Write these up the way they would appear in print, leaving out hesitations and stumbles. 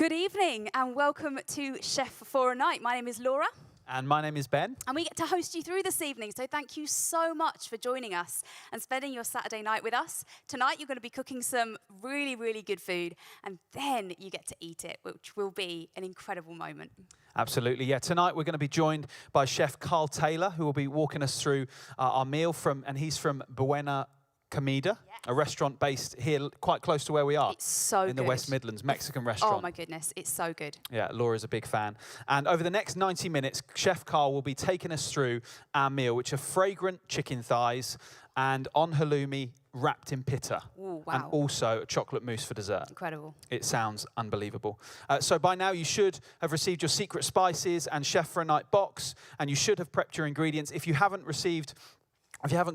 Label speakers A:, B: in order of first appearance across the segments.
A: Good evening and welcome to Chef for a Night. My name is Laura.
B: And my name is Ben.
A: And we get to host you through this evening, so thank you so much for joining us and spending your Saturday night with us. Tonight you're going to be cooking some really, really good food, and then you get to eat it, which will be an incredible moment.
B: Absolutely, yeah. Tonight we're going to be joined by Chef Karl Taylor, who will be walking us through our meal and he's from Buena Comida, a restaurant based here quite close to where we are.
A: It's so good.
B: In the West Midlands, Mexican restaurant.
A: Oh my goodness, it's so good.
B: Yeah, Laura's a big fan. And over the next 90 minutes, Chef Karl will be taking us through our meal, which are fragrant chicken thighs and on halloumi wrapped in pita.
A: Ooh, wow.
B: And also a chocolate mousse for dessert.
A: Incredible.
B: It sounds unbelievable. So by now you should have received your secret spices and Chef for a Night box, and you should have prepped your ingredients. If you haven't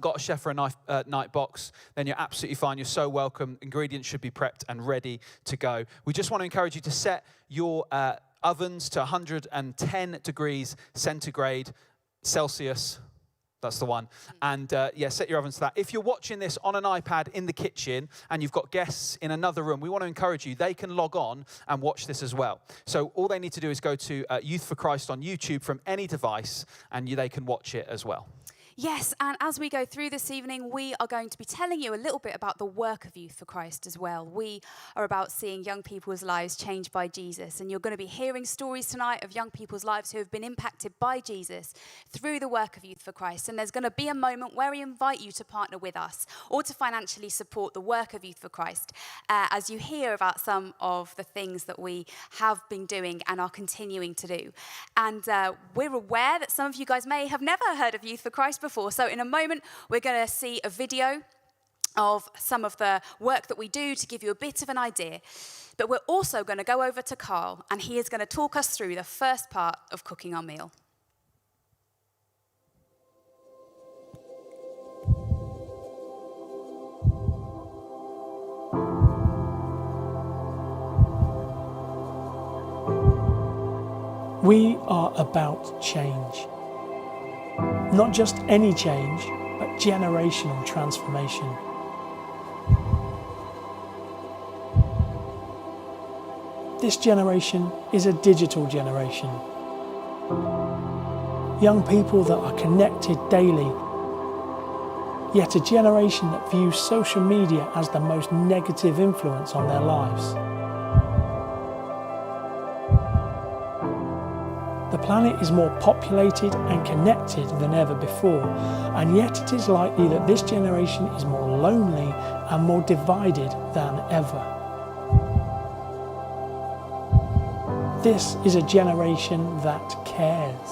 B: got a Chef for a Night box, then you're absolutely fine. You're so welcome. Ingredients should be prepped and ready to go. We just want to encourage you to set your ovens to 110 degrees centigrade Celsius. That's the one. And set your ovens to that. If you're watching this on an iPad in the kitchen and you've got guests in another room, we want to encourage you. They can log on and watch this as well. So all they need to do is go to Youth for Christ on YouTube from any device, and they can watch it as well.
A: Yes, and as we go through this evening, we are going to be telling you a little bit about the work of Youth for Christ as well. We are about seeing young people's lives changed by Jesus, and you're going to be hearing stories tonight of young people's lives who have been impacted by Jesus through the work of Youth for Christ. And there's going to be a moment where we invite you to partner with us or to financially support the work of Youth for Christ as you hear about some of the things that we have been doing and are continuing to do. And we're aware that some of you guys may have never heard of Youth for Christ before. So in a moment, we're going to see a video of some of the work that we do to give you a bit of an idea. But we're also going to go over to Karl, and he is going to talk us through the first part of cooking our meal.
C: We are about change. Not just any change, but generational transformation. This generation is a digital generation. Young people that are connected daily, yet a generation that views social media as the most negative influence on their lives. The planet is more populated and connected than ever before, and yet it is likely that this generation is more lonely and more divided than ever. This is a generation that cares.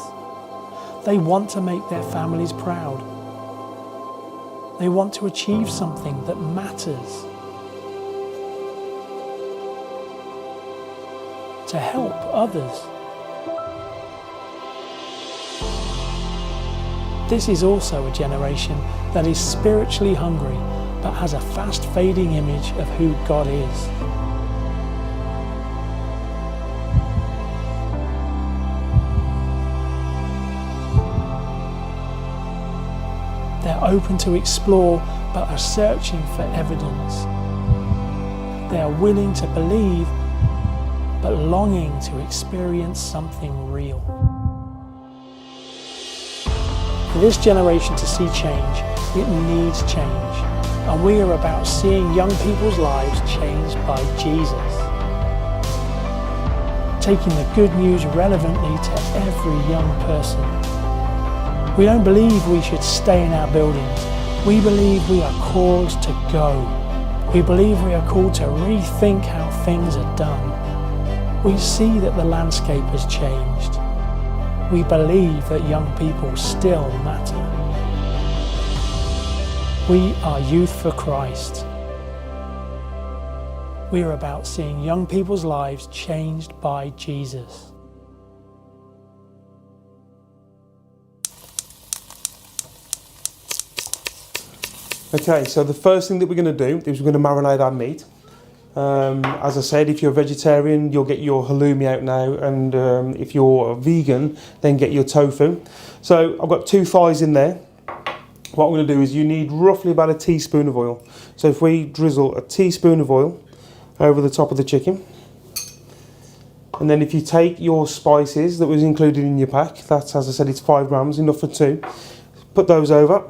C: They want to make their families proud. They want to achieve something that matters. To help others. This is also a generation that is spiritually hungry, but has a fast fading image of who God is. They're open to explore, but are searching for evidence. They are willing to believe, but longing to experience something real. For this generation to see change, it needs change. And we are about seeing young people's lives changed by Jesus. Taking the good news relevantly to every young person. We don't believe we should stay in our buildings. We believe we are called to go. We believe we are called to rethink how things are done. We see that the landscape has changed. We believe that young people still matter. We are Youth for Christ. We are about seeing young people's lives changed by Jesus.
D: Okay, so the first thing that we're going to do is we're going to marinate our meat. As I said, if you're a vegetarian, you'll get your halloumi out now, and if you're a vegan, then get your tofu. So I've got 2 thighs in there. What I'm going to do is you need roughly about a teaspoon of oil. So if we drizzle a teaspoon of oil over the top of the chicken, And then if you take your spices that was included in your pack, that's, as I said, it's 5 grams, enough for 2. Put those over.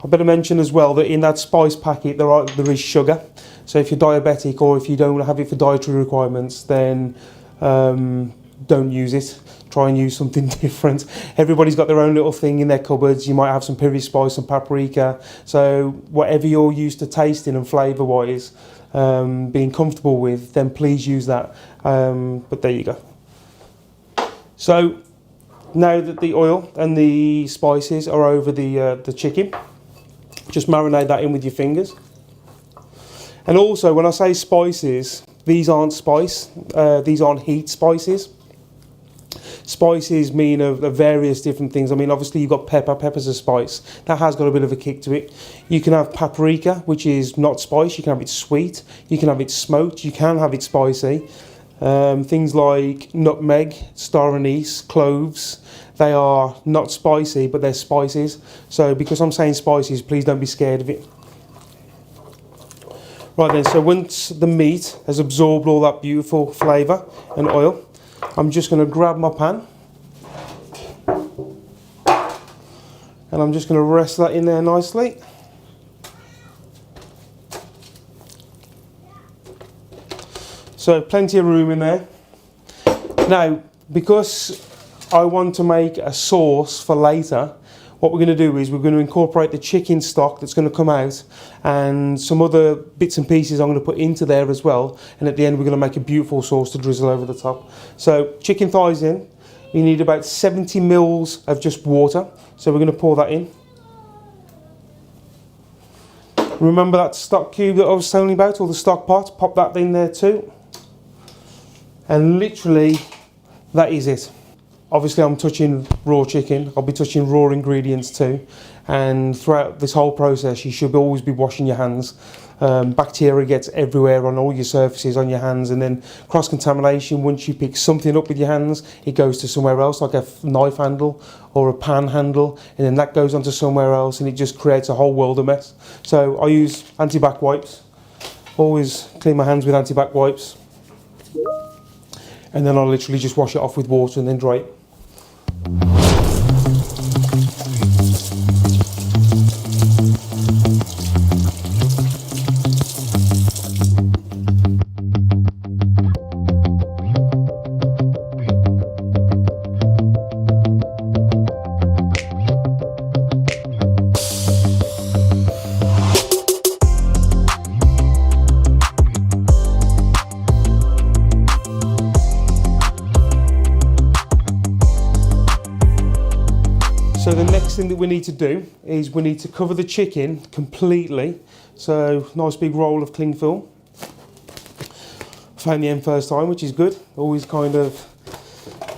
D: I better mention as well that in that spice packet there is sugar. So if you're diabetic or if you don't have it for dietary requirements, then don't use it. Try and use something different. Everybody's got their own little thing in their cupboards. You might have some piri spice and paprika. So whatever you're used to tasting and flavour wise, being comfortable with, then please use that. But there you go. So now that the oil and the spices are over the chicken, just marinate that in with your fingers. And also, when I say spices, these aren't spice, these aren't heat spices. Spices mean of various different things. I mean, obviously you've got pepper. Pepper's a spice. That has got a bit of a kick to it. You can have paprika, which is not spice. You can have it sweet. You can have it smoked. You can have it spicy. Things like nutmeg, star anise, cloves, they are not spicy, but they're spices. So because I'm saying spices, please don't be scared of it. Right then, so once the meat has absorbed all that beautiful flavour and oil, I'm just going to grab my pan and I'm just going to rest that in there nicely. So plenty of room in there. Now, because I want to make a sauce for later, what we're going to do is we're going to incorporate the chicken stock that's going to come out and some other bits and pieces I'm going to put into there as well, and at the end we're going to make a beautiful sauce to drizzle over the top. So chicken thighs in, you need about 70 mils of just water, so we're going to pour that in. Remember that stock cube that I was telling you about, or the stock pot? Pop that in there too. And literally that is it. Obviously I'm touching raw chicken, I'll be touching raw ingredients too, and throughout this whole process you should always be washing your hands. Bacteria gets everywhere on all your surfaces on your hands, and then cross-contamination, once you pick something up with your hands, it goes to somewhere else, like a knife handle or a pan handle, and then that goes onto somewhere else, and it just creates a whole world of mess. So I use anti-bac wipes, always clean my hands with anti-bac wipes, and then I'll literally just wash it off with water and then dry it. So the next thing that we need to do is we need to cover the chicken completely. So nice big roll of cling film. Found the end first time, which is good. Always kind of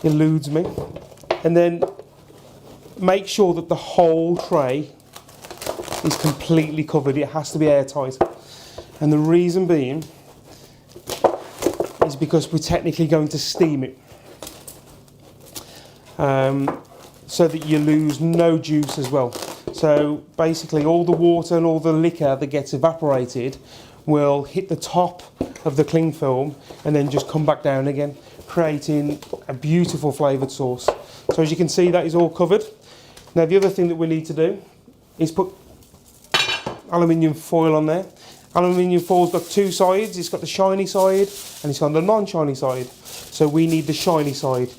D: eludes me. And then make sure that the whole tray is completely covered. It has to be airtight. And the reason being is because we're technically going to steam it. So that you lose no juice as well. So basically all the water and all the liquor that gets evaporated will hit the top of the cling film and then just come back down again, creating a beautiful flavoured sauce. So as you can see, that is all covered. Now the other thing that we need to do is put aluminium foil on there. Aluminium foil's got two sides. It's got the shiny side and it's got the non-shiny side. So we need the shiny side.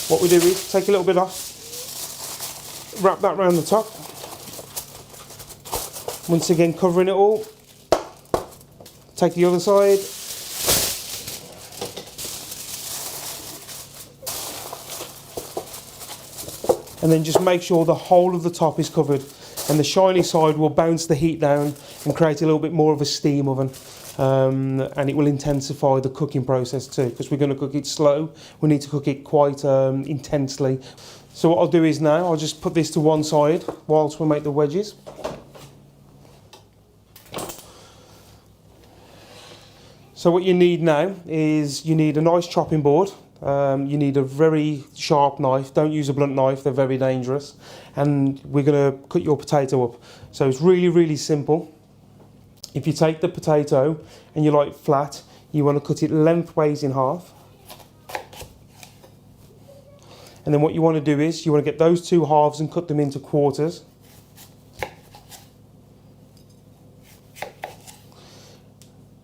D: What we do is take a little bit off, wrap that around the top, once again covering it all, take the other side, and then just make sure the whole of the top is covered, and the shiny side will bounce the heat down and create a little bit more of a steam oven, and it will intensify the cooking process too, because we're going to cook it slow. We need to cook it quite intensely. So what I'll do is now, I'll just put this to one side whilst we make the wedges. So what you need now is you need a nice chopping board. You need a very sharp knife. Don't use a blunt knife, they're very dangerous. And we're going to cut your potato up. So it's really, really simple. If you take the potato and you like flat, You want to cut it lengthways in half. And then what you want to do is you want to get those two halves and cut them into quarters.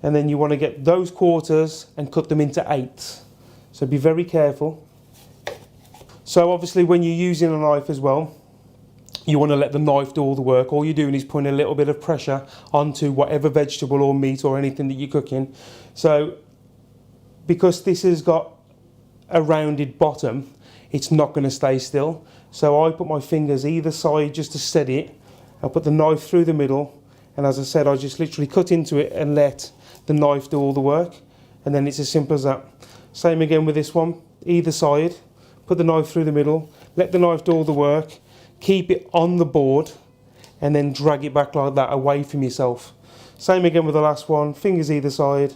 D: And then you want to get those quarters and cut them into eighths. So be very careful. So obviously when you're using a knife as well, you want to let the knife do all the work. All you're doing is putting a little bit of pressure onto whatever vegetable or meat or anything that you're cooking. So because this has got a rounded bottom, it's not going to stay still. So I put my fingers either side just to steady it. I put the knife through the middle, and as I said, I just literally cut into it and let the knife do all the work. And then it's as simple as that. Same again with this one, either side, put the knife through the middle, let the knife do all the work, keep it on the board, and then drag it back like that away from yourself. Same again with the last one, fingers either side,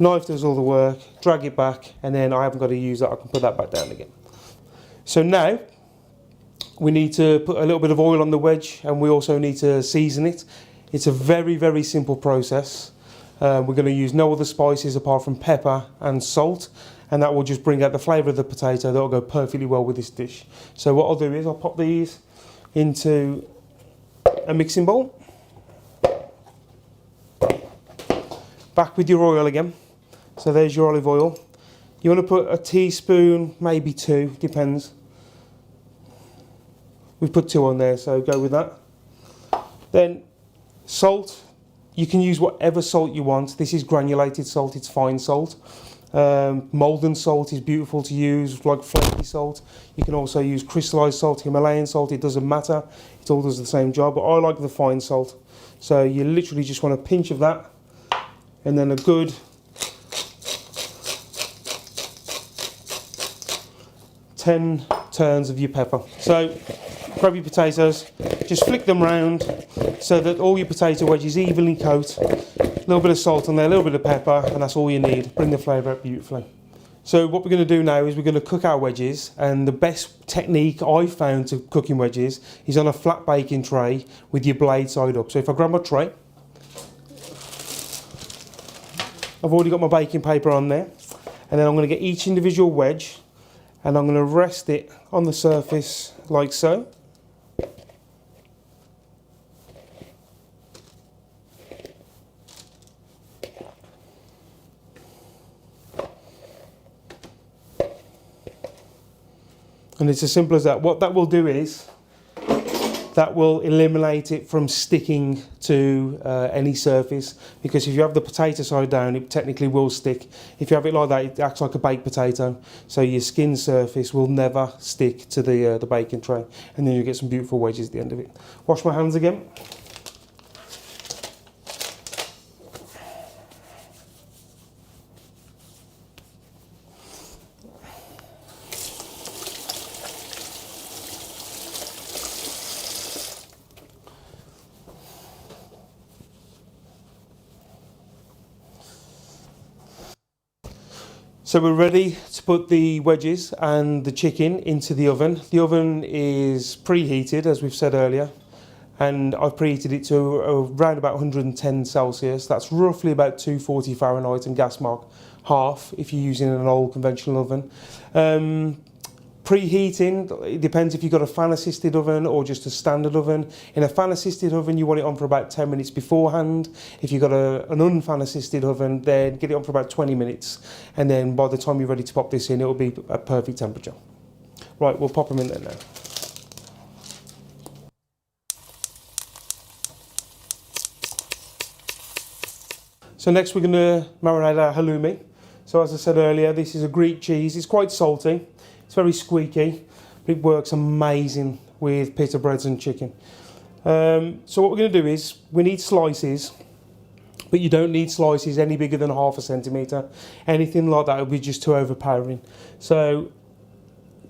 D: knife does all the work, drag it back, and then I haven't got to use that, I can put that back down again. So now we need to put a little bit of oil on the wedge, and we also need to season it. It's a very, very simple process. We're going to use no other spices apart from pepper and salt, and that will just bring out the flavour of the potato. That will go perfectly well with this dish. So what I'll do is I'll pop these into a mixing bowl. Back with your oil again. So there's your olive oil. You want to put a teaspoon, maybe two, depends. We've put 2 on there, so go with that. Then salt. You can use whatever salt you want. This is granulated salt, it's fine salt. Molten salt is beautiful to use, like flaky salt. You can also use crystallized salt, Himalayan salt, it doesn't matter. It all does the same job, but I like the fine salt. So you literally just want a pinch of that, and then a good 10 turns of your pepper. So grab your potatoes, just flick them round so that all your potato wedges evenly coat. A little bit of salt on there, a little bit of pepper, and that's all you need. Bring the flavour out beautifully. So what we're going to do now is we're going to cook our wedges, and the best technique I've found to cooking wedges is on a flat baking tray with your blade side up. So if I grab my tray, I've already got my baking paper on there, and then I'm going to get each individual wedge and I'm going to rest it on the surface like so. And it's as simple as that. What that will do is that will eliminate it from sticking to any surface, because if you have the potato side down, it technically will stick. If you have it like that, it acts like a baked potato, so your skin surface will never stick to the baking tray, and then you get some beautiful wedges at the end of it. Wash my hands again. So we're ready to put the wedges and the chicken into the oven. The oven is preheated, as we've said earlier, and I've preheated it to around about 110 Celsius. That's roughly about 240 Fahrenheit, and gas mark half if you're using an old conventional oven. Preheating, it depends if you've got a fan assisted oven or just a standard oven. In a fan assisted oven, you want it on for about 10 minutes beforehand. If you've got an unfan assisted oven, then get it on for about 20 minutes. And then by the time you're ready to pop this in, it'll be at perfect temperature. Right, we'll pop them in there now. So next we're going to marinate our halloumi. So as I said earlier, this is a Greek cheese. It's quite salty. It's very squeaky, but it works amazing with pita breads and chicken. So what we're going to do is, we need slices, but you don't need slices any bigger than ½ centimetre. Anything like that would be just too overpowering. So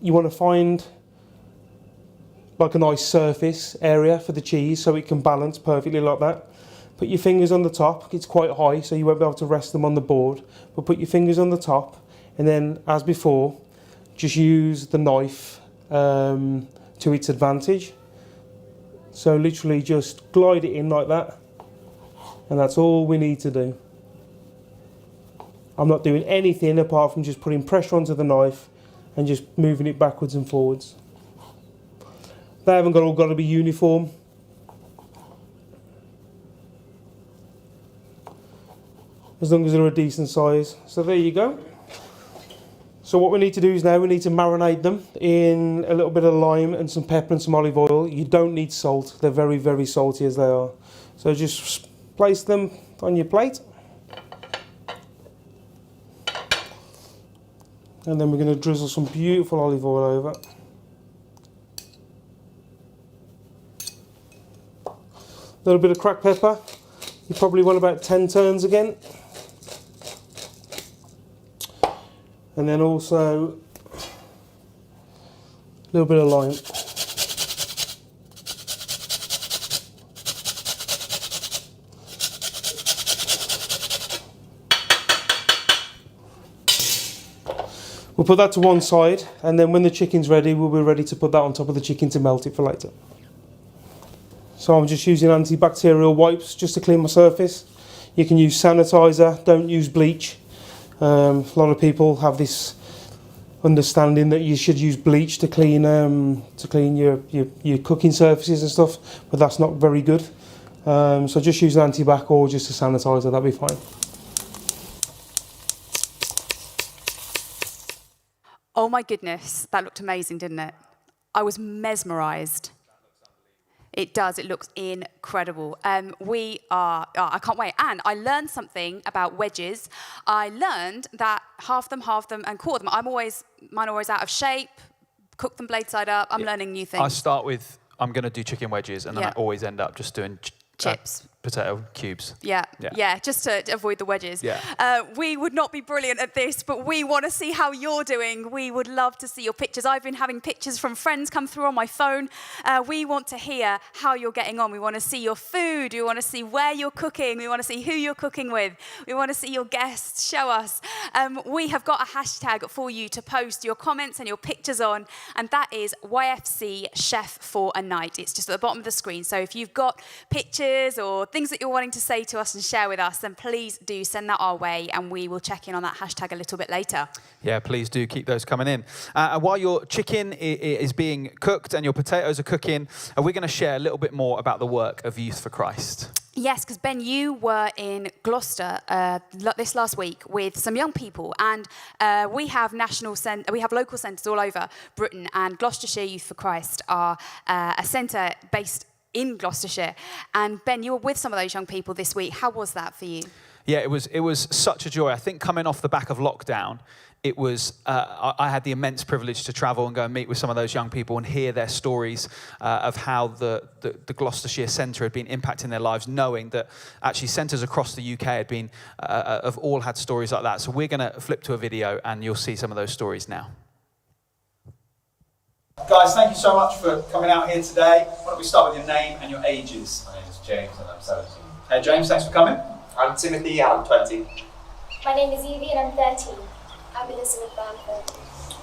D: you want to find like a nice surface area for the cheese so it can balance perfectly like that. Put your fingers on the top. It's quite high, so you won't be able to rest them on the board, but put your fingers on the top, and then as before, just use the knife to its advantage. So literally just glide it in like that, and that's all we need to do. I'm not doing anything apart from just putting pressure onto the knife and just moving it backwards and forwards. They haven't all got to be uniform. As long as they're a decent size. So there you go. So what we need to do is now we need to marinate them in a little bit of lime and some pepper and some olive oil. You don't need salt. They're very, very salty as they are. So just place them on your plate. And then we're going to drizzle some beautiful olive oil over. A little bit of cracked pepper. You probably want about 10 turns again. And then also a little bit of lime. We'll put that to one side, and then when the chicken's ready, we'll be ready to put that on top of the chicken to melt it for later. So I'm just using antibacterial wipes just to clean my surface. You can use sanitizer, don't use bleach. A lot of people have this understanding that you should use bleach to clean your cooking surfaces and stuff, but that's not very good. So just use an antibac or just a sanitizer, that'll be fine.
A: Oh my goodness, that looked amazing, didn't it? I was mesmerised. It does, it looks incredible. I can't wait. And I learned something about wedges. I learned that half them, and quarter them. Mine are always out of shape, cook them blade side up. I'm learning new things.
B: I start with, I'm going to do chicken wedges, and then I always end up just doing
A: chips.
B: Potato cubes.
A: Yeah, just to avoid the wedges.
B: Yeah.
A: We would not be brilliant at this, but we want to see how you're doing. We would love to see your pictures. I've been having pictures from friends come through on my phone. We want to hear how you're getting on. We want to see your food. We want to see where you're cooking. We want to see who you're cooking with. We want to see your guests. Show us. We have got a hashtag for you to post your comments and your pictures on, and that is YFC Chef for a Night. It's just at the bottom of the screen. So if you've got pictures or things that you're wanting to say to us and share with us, then please do send that our way, and we will check in on that hashtag a little bit later.
B: Yeah, please do keep those coming in. And while your chicken is being cooked and your potatoes are cooking, we're going to share a little bit more about the work of Youth for Christ.
A: Yes, because Ben, you were in Gloucester this last week with some young people, and we have local centres all over Britain, and Gloucestershire Youth for Christ are a centre based in Gloucestershire. And Ben, you were with some of those young people this week. How was that for you?
B: Yeah, it was such a joy. I think coming off the back of lockdown, it was. I had the immense privilege to travel and go and meet with some of those young people and hear their stories of how the Gloucestershire Centre had been impacting their lives, knowing that actually centres across the UK have all had stories like that. So we're going to flip to a video and you'll see some of those stories now.
E: Guys, thank you so much for coming out here today. Why don't we start with your name and your ages?
F: My name is James and I'm 17.
E: Hey James, thanks for coming.
F: I'm Timothy and I'm 20.
G: My name is Evie and I'm 13. I'm Elizabeth Bamford.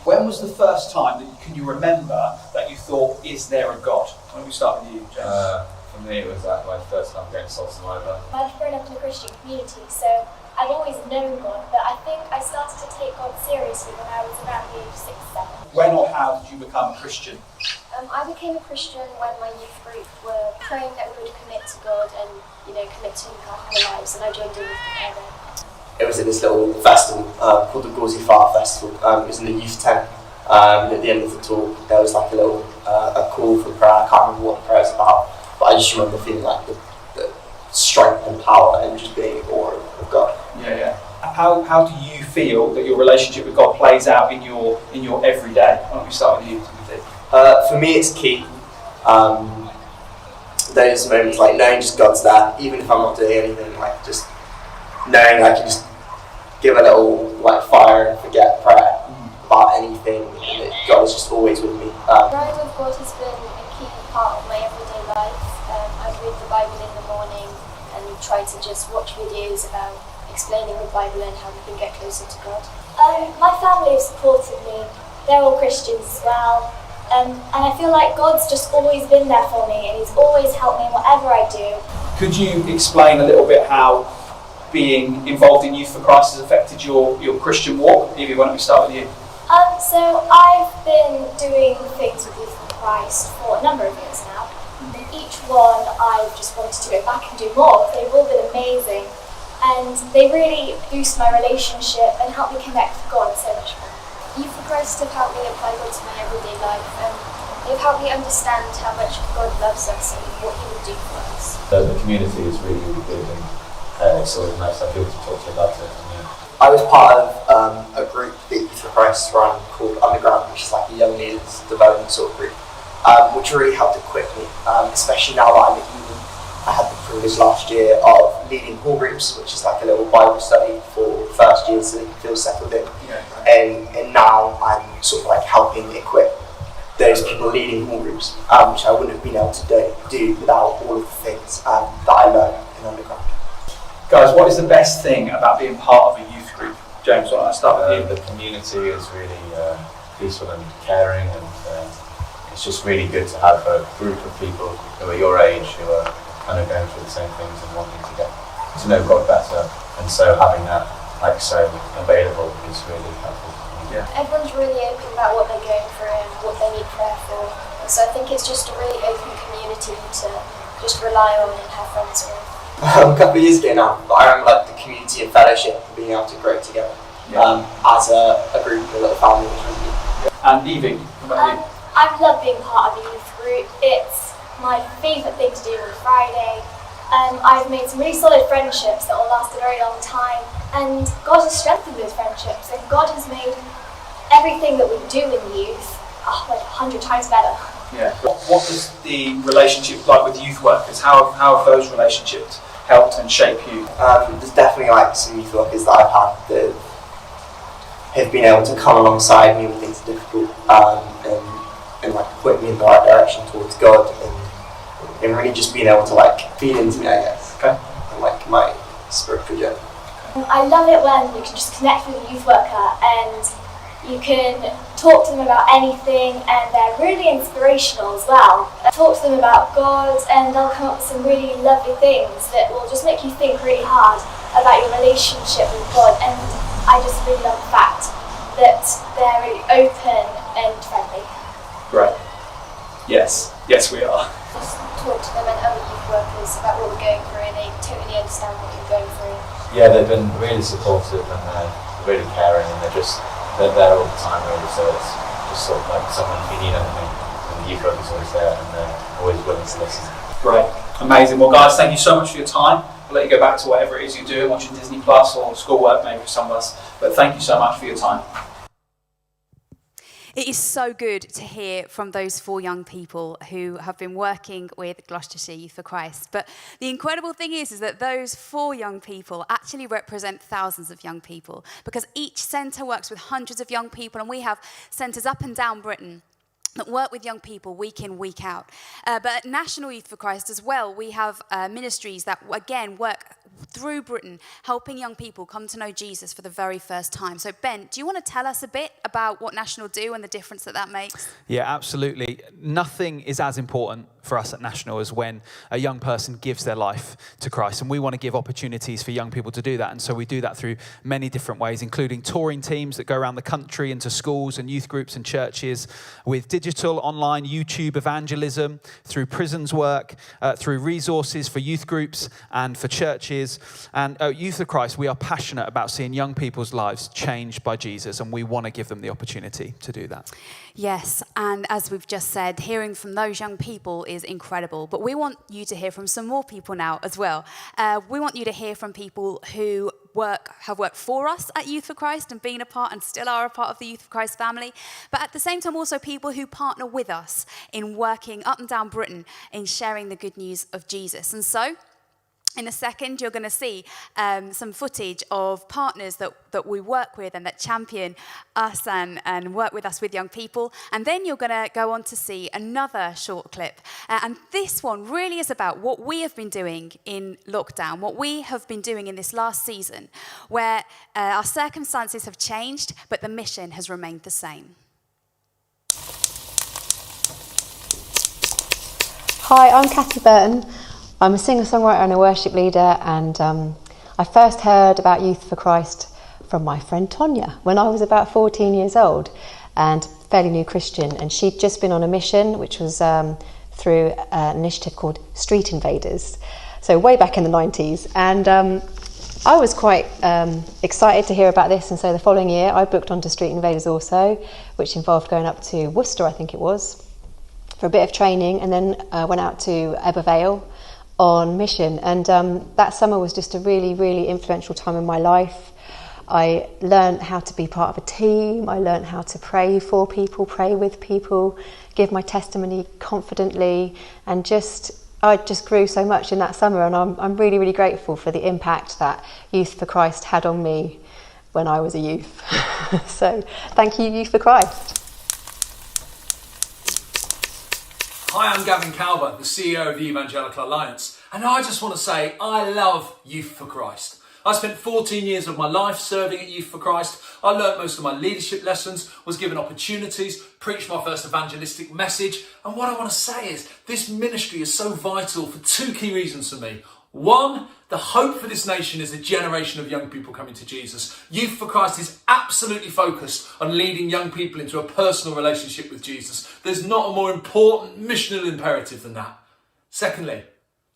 E: When was the first time that you remember that you thought, is there a God? Why don't we start with you, James?
F: For me, it was my first time going to Salsa Library.
G: I've grown up in a Christian community, so I've always known God, but I think I started to take God seriously when I was around the age 6, 7.
E: When or how did you become a Christian?
G: I became a Christian when my youth group were praying that we would commit to God and, commit to our whole lives, and I joined in with the prayer then.
F: It was at this little festival called the Gauzy Fire Festival. It was in the youth tent. And at the end of the talk, there was like a little a call for prayer. I can't remember what the prayer was about, but I just remember feeling like the strength and power and just being in awe of God.
E: Yeah. How do you feel that your relationship with God plays out in your everyday? Why don't we start with you, Timothy?
F: For me, it's key. Those moments, like knowing just God's there, even if I'm not doing anything, like just knowing I can just give a little fire and forget prayer about anything, and that God is just always with me.
G: Growing with God has been a key part of my everyday life. I read the Bible in the morning and try to just watch videos about explaining the Bible and how we can get closer to God. My family have supported me. They're all Christians as well. And I feel like God's just always been there for me, and He's always helped me in whatever I do.
E: Could you explain a little bit how being involved in Youth for Christ has affected your Christian walk? Evie, why don't we start with you?
G: So I've been doing things with Youth for Christ for a number of years now. And each one I've just wanted to go back and do more. They've all been amazing. And they really boost my relationship and help me connect with God so much more. Youth for Christ have helped me apply God to my everyday life, and they've helped me understand how much God loves us and what He would do for us.
H: The community is really, really good, and it's always nice to have people to talk to about it.
F: I was part of a group that Youth for Christ run called Underground, which is like a young leaders development sort of group, which really helped equip me, especially now that I'm at uni. I had the privilege last year of leading hall groups, which is like a little Bible study for first years so they can feel settled in. And now I'm sort of like helping equip those people leading hall groups, which I wouldn't have been able to do without all of the things that I learned in Underground.
E: Guys, what is the best thing about being part of a youth group? James, why don't I start with you?
H: The community is really peaceful and caring, and it's just really good to have a group of people who are your age, who are kind of going through the same things and wanting to get to know God better. And so having that, like so, available is really helpful.
E: Yeah.
G: Everyone's really open about what they're going through and what they need prayer for. So I think it's just a really open community to just rely on and have friends with.
F: A couple of years ago now, I remember like the community and fellowship and being able to grow together as a group, a little family.
E: And Evie, what about you?
G: I've loved being part of a youth group. It's my favourite thing to do on a Friday. I've made some really solid friendships that will last a very long time, and God has strengthened those friendships, and God has made everything that we do in youth like 100 times better.
E: Yeah. What is the relationship like with youth workers? How have those relationships helped and shaped you?
F: There's definitely like some youth workers that I've had that have been able to come alongside me when things are difficult, and like point me in the right direction towards God, and really just being able to like feed into me, I guess.
E: Okay.
F: And like my spiritual journey.
G: I love it when you can just connect with a youth worker and you can talk to them about anything, and they're really inspirational as well. Talk to them about God and they'll come up with some really lovely things that will just make you think really hard about your relationship with God, and I just really love the fact that they're really open and friendly.
E: Great. Yes, we are.
G: Just talk to them and other youth workers about what we're going through, and they totally understand what you're going through.
H: Yeah, they've been really supportive and really caring, and they're there all the time really, so it's just sort of like someone, if you need anything, and the youth workers always there, and they're always willing to listen.
E: Great. Amazing. Well guys, thank you so much for your time. I'll let you go back to whatever it is you're doing, watching Disney Plus or schoolwork maybe for some of us, but thank you so much for your time.
A: It is so good to hear from those 4 young people who have been working with Gloucestershire Youth for Christ. But the incredible thing is that those 4 young people actually represent thousands of young people, because each centre works with hundreds of young people, and we have centres up and down Britain that work with young people week in, week out. But at National Youth for Christ as well, we have ministries that, again, work through Britain, helping young people come to know Jesus for the very first time. So Ben, do you want to tell us a bit about what National do and the difference that makes?
B: Yeah, absolutely. Nothing is as important for us at National as when a young person gives their life to Christ. And we want to give opportunities for young people to do that. And so we do that through many different ways, including touring teams that go around the country into schools and youth groups and churches, with digital, online, YouTube evangelism, through prisons work, through resources for youth groups and for churches. And Youth of Christ, we are passionate about seeing young people's lives changed by Jesus, and we want to give them the opportunity to do that.
A: Yes, and as we've just said, hearing from those young people is incredible, but we want you to hear from some more people now as well. We want you to hear from people who have worked for us at Youth for Christ and been a part and still are a part of the Youth for Christ family, but at the same time also people who partner with us in working up and down Britain in sharing the good news of Jesus. And so in a second, you're going to see some footage of partners that we work with and that champion us and work with us with young people. And then you're going to go on to see another short clip. And this one really is about what we have been doing in lockdown, what we have been doing in this last season, where our circumstances have changed, but the mission has remained the same.
I: Hi, I'm Cassie Burton. I'm a singer-songwriter and a worship leader, and I first heard about Youth for Christ from my friend Tonya when I was about 14 years old and fairly new Christian, and she'd just been on a mission which was through an initiative called Street Invaders, so way back in the 90s, and I was quite excited to hear about this, and so the following year I booked onto Street Invaders also, which involved going up to Worcester, I think it was, for a bit of training, and then went out to Ebervale on mission, and that summer was just a really, really influential time in my life. I learned how to be part of a team, I learned how to pray for people, pray with people, give my testimony confidently, and I just grew so much in that summer, and I'm really, really grateful for the impact that Youth for Christ had on me when I was a youth. So thank you, Youth for Christ.
J: Hi, I'm Gavin Calvert, the CEO of the Evangelical Alliance, and I just want to say I love Youth for Christ. I spent 14 years of my life serving at Youth for Christ. I learnt most of my leadership lessons, was given opportunities, preached my first evangelistic message, and what I want to say is this ministry is so vital for two key reasons for me. One, the hope for this nation is a generation of young people coming to Jesus. Youth for Christ is absolutely focused on leading young people into a personal relationship with Jesus. There's not a more important missional imperative than that. Secondly,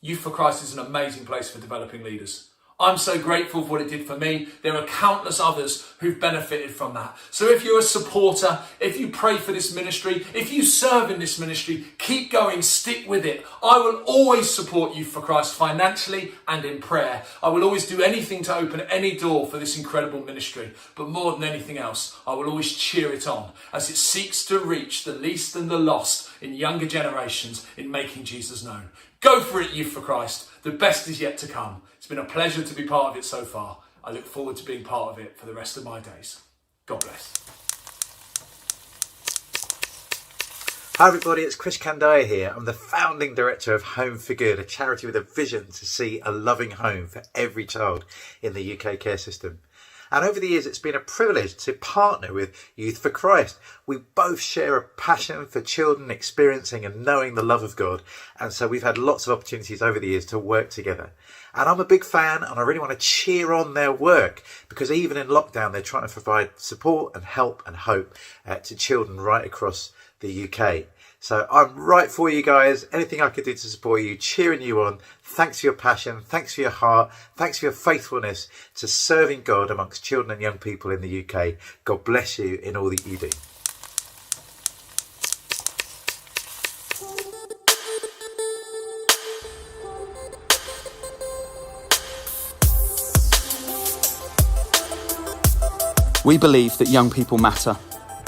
J: Youth for Christ is an amazing place for developing leaders. I'm so grateful for what it did for me. There are countless others who've benefited from that. So if you're a supporter, if you pray for this ministry, if you serve in this ministry, keep going, stick with it. I will always support Youth for Christ financially and in prayer. I will always do anything to open any door for this incredible ministry. But more than anything else, I will always cheer it on as it seeks to reach the least and the lost in younger generations in making Jesus known. Go for it, Youth for Christ. The best is yet to come. It's been a pleasure to be part of it so far. I look forward to being part of it for the rest of my days. God bless.
K: Hi everybody, it's Chris Kandaya here. I'm the founding director of Home for Good, a charity with a vision to see a loving home for every child in the UK care system. And over the years, it's been a privilege to partner with Youth for Christ. We both share a passion for children experiencing and knowing the love of God. And so we've had lots of opportunities over the years to work together. And I'm a big fan, and I really want to cheer on their work, because even in lockdown, they're trying to provide support and help and hope to children right across the UK. So I'm right for you guys. Anything I could do to support you, cheering you on. Thanks for your passion. Thanks for your heart. Thanks for your faithfulness to serving God amongst children and young people in the UK. God bless you in all that you do.
B: We believe that young people matter.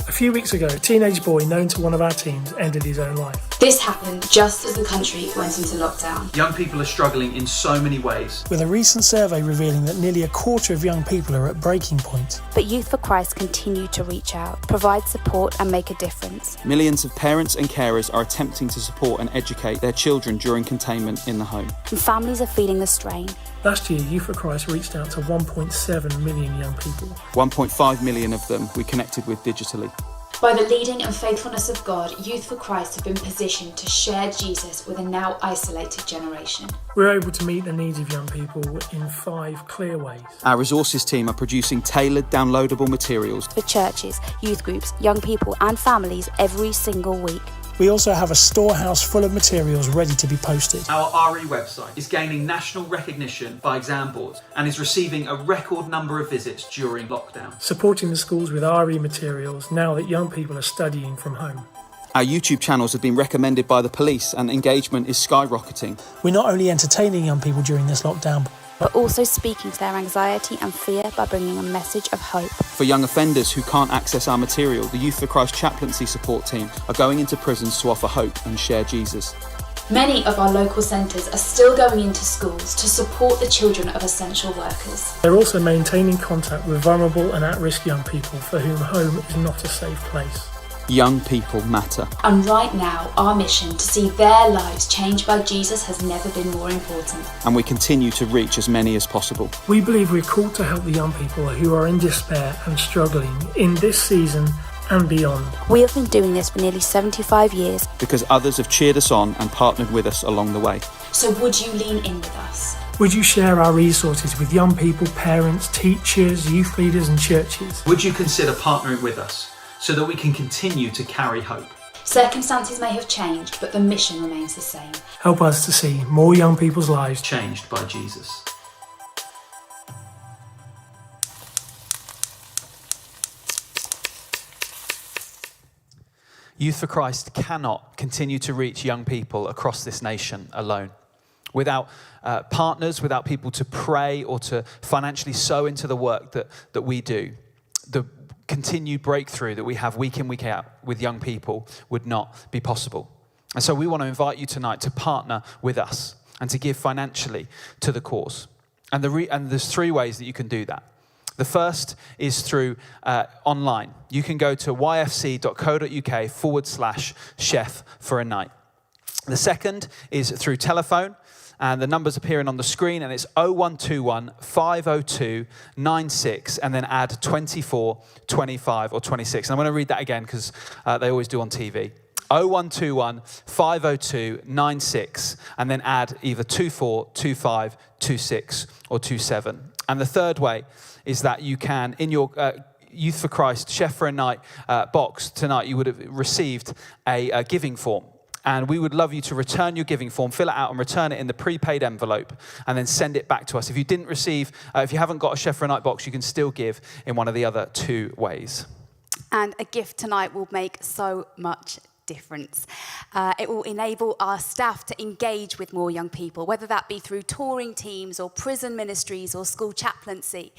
C: A few weeks ago, a teenage boy known to one of our teams ended his own life.
A: This happened just as the country went into lockdown.
B: Young people are struggling in so many ways.
C: With a recent survey revealing that nearly a quarter of young people are at breaking point.
A: But Youth for Christ continue to reach out, provide support and make a difference.
B: Millions of parents and carers are attempting to support and educate their children during containment in the home.
A: And families are feeling the strain.
C: Last year, Youth for Christ reached out to 1.7 million young people.
B: 1.5 million of them we connected with digitally.
A: By the leading and faithfulness of God, Youth for Christ have been positioned to share Jesus with a now isolated generation.
C: We're able to meet the needs of young people in 5 clear ways.
B: Our resources team are producing tailored, downloadable materials
A: For churches, youth groups, young people and families every single week.
C: We also have a storehouse full of materials ready to be posted.
B: Our RE website is gaining national recognition by exam boards and is receiving a record number of visits during lockdown.
C: Supporting the schools with RE materials now that young people are studying from home.
B: Our YouTube channels have been recommended by the police and engagement is skyrocketing.
C: We're not only entertaining young people during this lockdown,
A: but also speaking to their anxiety and fear by bringing a message of hope.
B: For young offenders who can't access our material, the Youth for Christ chaplaincy support team are going into prisons to offer hope and share Jesus.
A: Many of our local centres are still going into schools to support the children of essential workers.
C: They're also maintaining contact with vulnerable and at-risk young people for whom home is not a safe place.
B: Young people matter.
A: And right now, our mission to see their lives changed by Jesus has never been more important.
B: And we continue to reach as many as possible.
C: We believe we're called to help the young people who are in despair and struggling in this season and beyond.
A: We have been doing this for nearly 75 years.
B: Because others have cheered us on and partnered with us along the way.
A: So would you lean in with us?
C: Would you share our resources with young people, parents, teachers, youth leaders and churches?
E: Would you consider partnering with us so that we can continue to carry hope?
A: Circumstances may have changed, but the mission remains the same.
C: Help us to see more young people's lives
E: Changed by Jesus. Youth for Christ cannot continue to reach young people across this nation alone. Without partners, without people to pray or to financially sow into the work that we do, the continued breakthrough that we have week in, week out with young people would not be possible. And so we want to invite you tonight to partner with us and to give financially to the cause. And there's 3 ways that you can do that. The first is through online. You can go to yfc.co.uk/chef for a night. The second is through telephone, and the number's appearing on the screen, and it's 0121 502 96, and then add 24, 25, or 26. And I'm going to read that again because they always do on TV. 0121 502 96, and then add either 24, 25, 26, or 27. And the third way is that you can, in your Youth for Christ Chef for a Night box tonight, you would have received a giving form. And we would love you to return your giving form, fill it out and return it in the prepaid envelope, and then send it back to us. If you didn't receive, if you haven't got a Chef for a Night box, you can still give in one of the other 2 ways.
A: And a gift tonight will make so much difference. It will enable our staff to engage with more young people, whether that be through touring teams or prison ministries or school chaplaincy.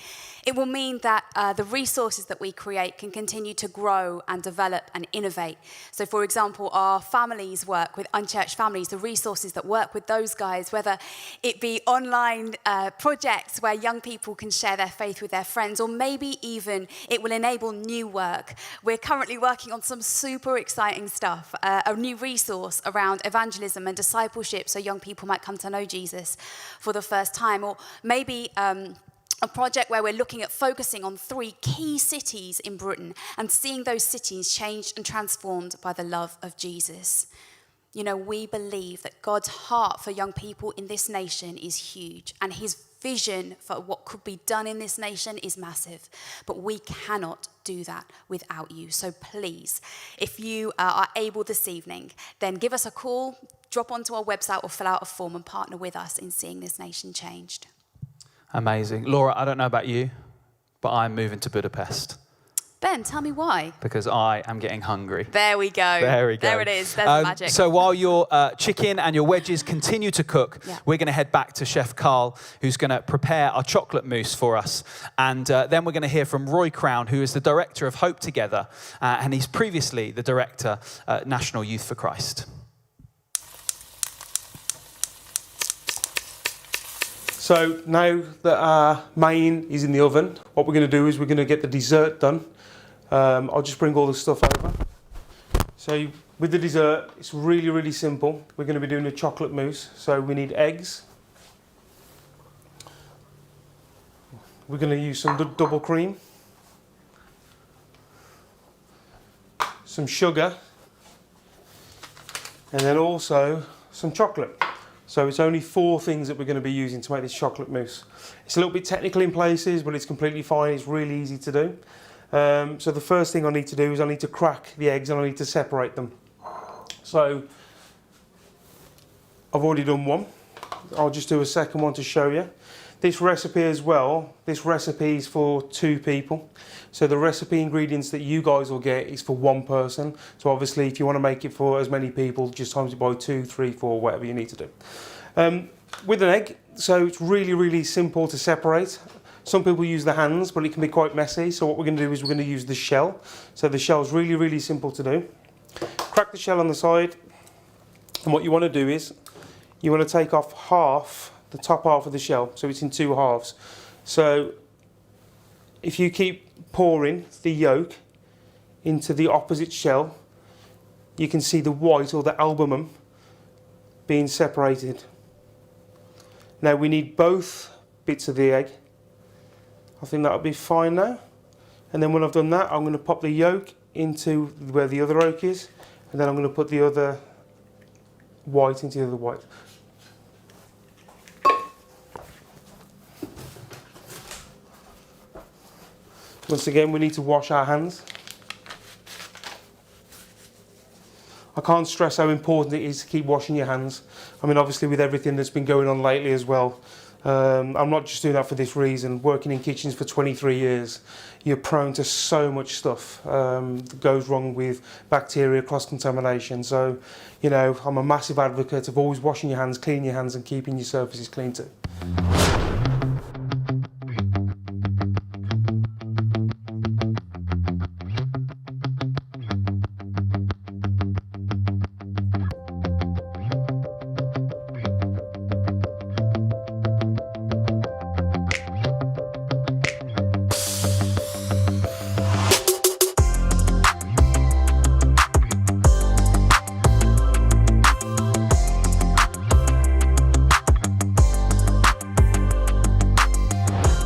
A: It will mean that the resources that we create can continue to grow and develop and innovate. So, for example, our families work with unchurched families, the resources that work with those guys, whether it be online projects where young people can share their faith with their friends, or maybe even it will enable new work. We're currently working on some super exciting stuff, a new resource around evangelism and discipleship so young people might come to know Jesus for the first time, or maybe a project where we're looking at focusing on 3 key cities in Britain and seeing those cities changed and transformed by the love of Jesus. You know, we believe that God's heart for young people in this nation is huge, and his vision for what could be done in this nation is massive. But we cannot do that without you. So please, if you are able this evening, then give us a call, drop onto our website or fill out a form and partner with us in seeing this nation changed.
B: Amazing. Laura, I don't know about you, but I'm moving to Budapest.
A: Ben, tell me why.
B: Because I am getting hungry.
A: There we go.
B: There we go.
A: There it is. There's the magic.
B: So while your chicken and your wedges continue to cook, we're going to head back to Chef Karl, who's going to prepare our chocolate mousse for us. And then we're going to hear from Roy Crown, who is the director of Hope Together, and he's previously the director at National Youth for Christ.
D: So now that our main is in the oven, what we're going to do is we're going to get the dessert done. I'll just bring all the stuff over. So with the dessert, it's really, really simple. We're going to be doing a chocolate mousse. So we need eggs. We're going to use some double cream, some sugar, and then also some chocolate. So it's only 4 things that we're going to be using to make this chocolate mousse. It's a little bit technical in places, but it's completely fine. It's really easy to do. So the first thing I need to do is I need to crack the eggs and I need to separate them. So I've already done one. I'll just do a second one to show you. This recipe as well, this recipe is for 2 people. So the recipe ingredients that you guys will get is for 1 person. So obviously if you want to make it for as many people, just times it by 2, 3, 4, whatever you need to do. With an egg, so it's really, really simple to separate. Some people use the hands, but it can be quite messy. So what we're going to do is we're going to use the shell. So the shell is really, really simple to do. Crack the shell on the side. And what you want to do is you want to take off half, the top half of the shell, so it's in 2 halves. So if you keep pouring the yolk into the opposite shell, you can see the white or the albumen being separated. Now we need both bits of the egg. I think that'll be fine now. And then when I've done that, I'm going to pop the yolk into where the other yolk is, and then I'm going to put the other white into the other white. Once again, we need to wash our hands. I can't stress how important it is to keep washing your hands. I mean, obviously with everything that's been going on lately as well, I'm not just doing that for this reason. Working in kitchens for 23 years, you're prone to so much stuff that goes wrong with bacteria, cross-contamination. So, you know, I'm a massive advocate of always washing your hands, cleaning your hands and keeping your surfaces clean too.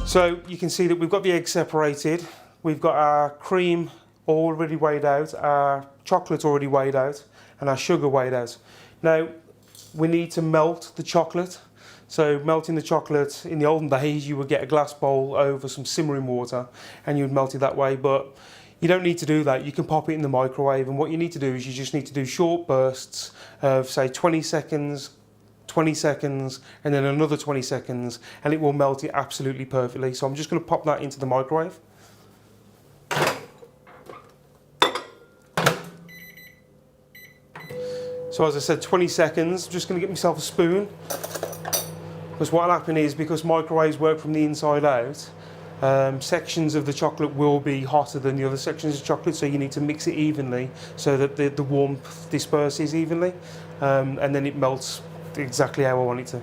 D: So you can see that we've got the eggs separated, we've got our cream already weighed out, our chocolate already weighed out, and our sugar weighed out. Now, we need to melt the chocolate. So melting the chocolate, in the olden days, you would get a glass bowl over some simmering water and you would melt it that way, but you don't need to do that. You can pop it in the microwave, and what you need to do is you just need to do short bursts of, say, 20 seconds, 20 seconds, and then another 20 seconds, and it will melt it absolutely perfectly. So I'm just going to pop that into the microwave. So as I said, 20 seconds. I'm just going to get myself a spoon, because what will happen is, because microwaves work from the inside out, sections of the chocolate will be hotter than the other sections of chocolate, so you need to mix it evenly so that the warmth disperses evenly, and then it melts exactly how I want it to.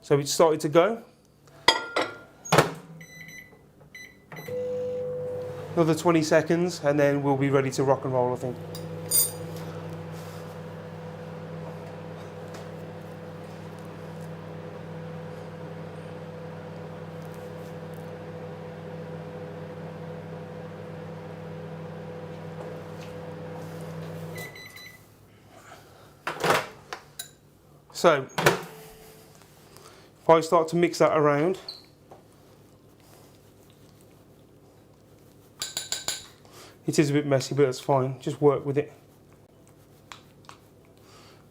D: So it's started to go. Another 20 seconds and then we'll be ready to rock and roll, I think. So, if I start to mix that around, it is a bit messy, but that's fine, just work with it.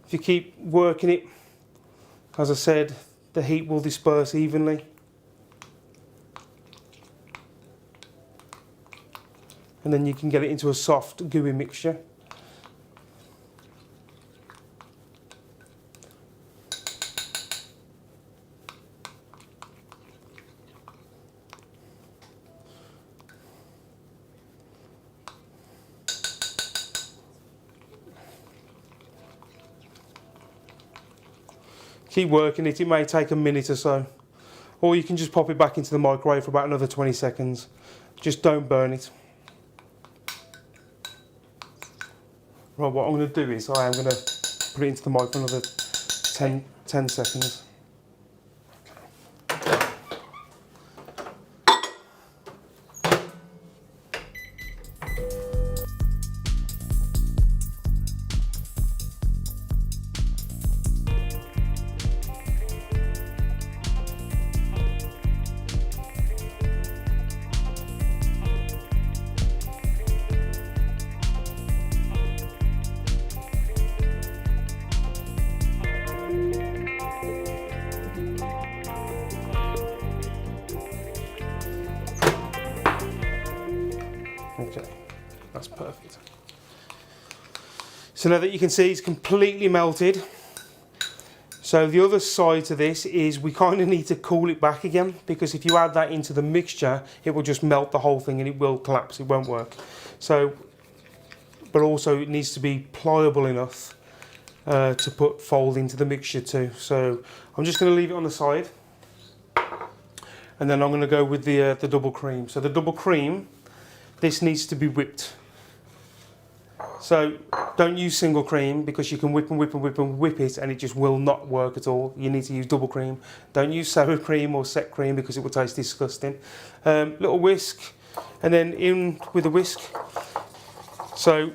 D: If you keep working it, as I said, the heat will disperse evenly. And then you can get it into a soft, gooey mixture. Keep working it, it may take a minute or so. Or you can just pop it back into the microwave for about another 20 seconds. Just don't burn it. Right, what I'm going to do is I am going to put it into the microwave for another 10 seconds. Okay, that's perfect. So now that you can see it's completely melted. So the other side to this is we kind of need to cool it back again, because if you add that into the mixture, it will just melt the whole thing and it will collapse, it won't work. So, but also it needs to be pliable enough to fold into the mixture too. So I'm just going to leave it on the side. And then I'm going to go with the double cream. So the double cream, this needs to be whipped. So don't use single cream, because you can whip and whip and whip and whip it and it just will not work at all. You need to use double cream. Don't use sour cream or set cream, because it will taste disgusting. Little whisk, and then in with the whisk. So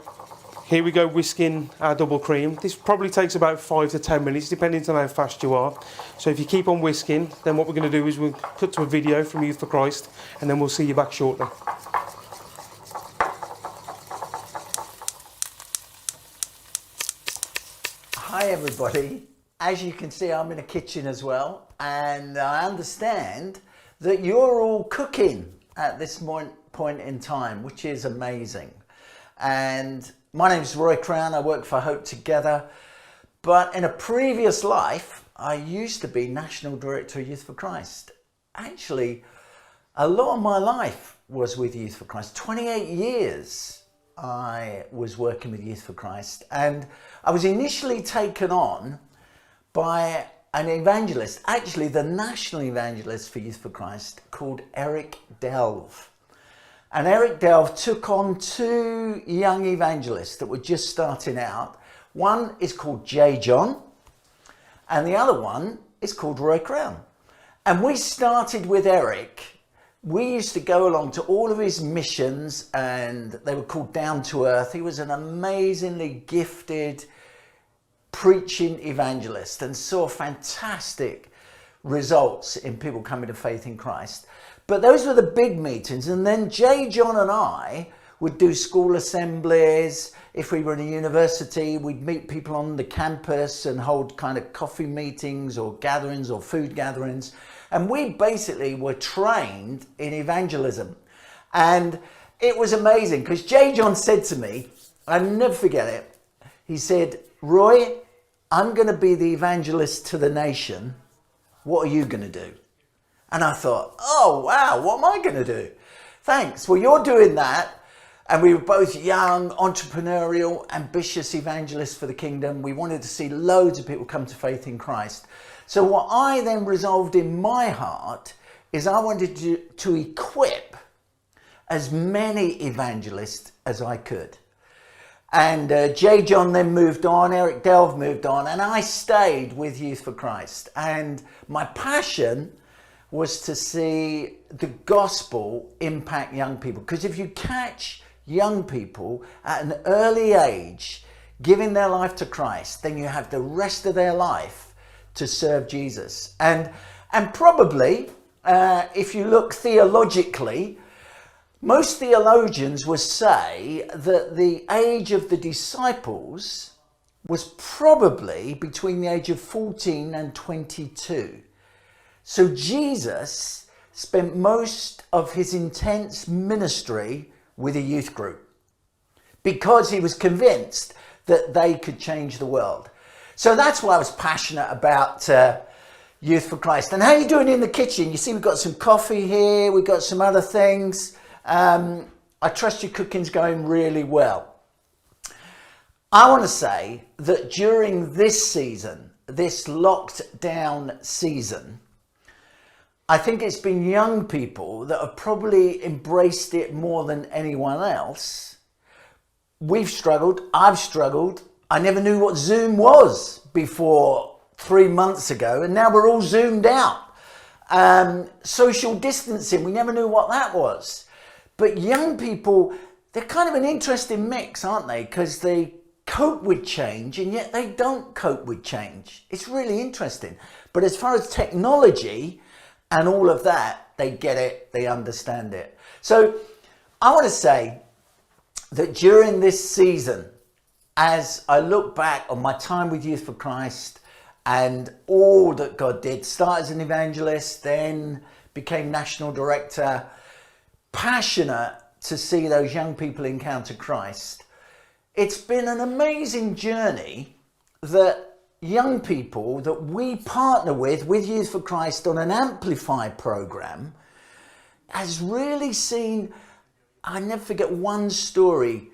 D: Here we go, whisking our double cream. This probably takes about 5 to 10 minutes, depending on how fast you are. So if you keep on whisking, then what we're going to do is we'll cut to a video from Youth for Christ, and then we'll see you back shortly.
L: Hi everybody. As you can see, I'm in a kitchen as well, and I understand that you're all cooking at this point in time, which is amazing. And my name is Roy Crown. I work for Hope Together, but in a previous life, I used to be National Director of Youth for Christ. Actually, a lot of my life was with Youth for Christ. 28 years I was working with Youth for Christ, and I was initially taken on by an evangelist, actually the national evangelist for Youth for Christ, called Eric Delve. And Eric Delve took on 2 young evangelists that were just starting out. One is called J. John, and the other one is called Roy Crown. And we started with Eric. We used to go along to all of his missions, and they were called Down to Earth. He was an amazingly gifted preaching evangelist and saw fantastic results in people coming to faith in Christ. But those were the big meetings, and then J. John and I would do school assemblies. If we were in a university, we'd meet people on the campus and hold kind of coffee meetings or gatherings or food gatherings. And we basically were trained in evangelism. And it was amazing because J. John said to me, I'll never forget it, he said, Roy, I'm going to be the evangelist to the nation. What are you going to do? And I thought, oh, wow, what am I going to do? Thanks. Well, you're doing that. And we were both young, entrepreneurial, ambitious evangelists for the kingdom. We wanted to see loads of people come to faith in Christ. So what I then resolved in my heart is I wanted to equip as many evangelists as I could. And J. John then moved on, Eric Delve moved on, and I stayed with Youth for Christ. And my passion was to see the gospel impact young people. Because if you catch young people at an early age giving their life to Christ, then you have the rest of their life to serve Jesus. And probably, if you look theologically, most theologians would say that the age of the disciples was probably between the age of 14 and 22. So Jesus spent most of his intense ministry with a youth group because he was convinced that they could change the world. So that's why I was passionate about Youth for Christ. And how are you doing in the kitchen? You see we've got some coffee here, we've got some other things. I trust your cooking's going really well. I want to say that during this season, this locked down season, I think it's been young people that have probably embraced it more than anyone else. We've struggled, I've struggled. I never knew what Zoom was before 3 months ago, and now we're all zoomed out. Social distancing, we never knew what that was. But young people, they're kind of an interesting mix, aren't they? Because they cope with change and yet they don't cope with change. It's really interesting. But as far as technology and all of that, they get it, they understand it. So I want to say that during this season, as I look back on my time with Youth for Christ and all that God did, started as an evangelist, then became national director, passionate to see those young people encounter Christ. It's been an amazing journey that young people that we partner with Youth for Christ on an Amplify program has really seen. I never forget one story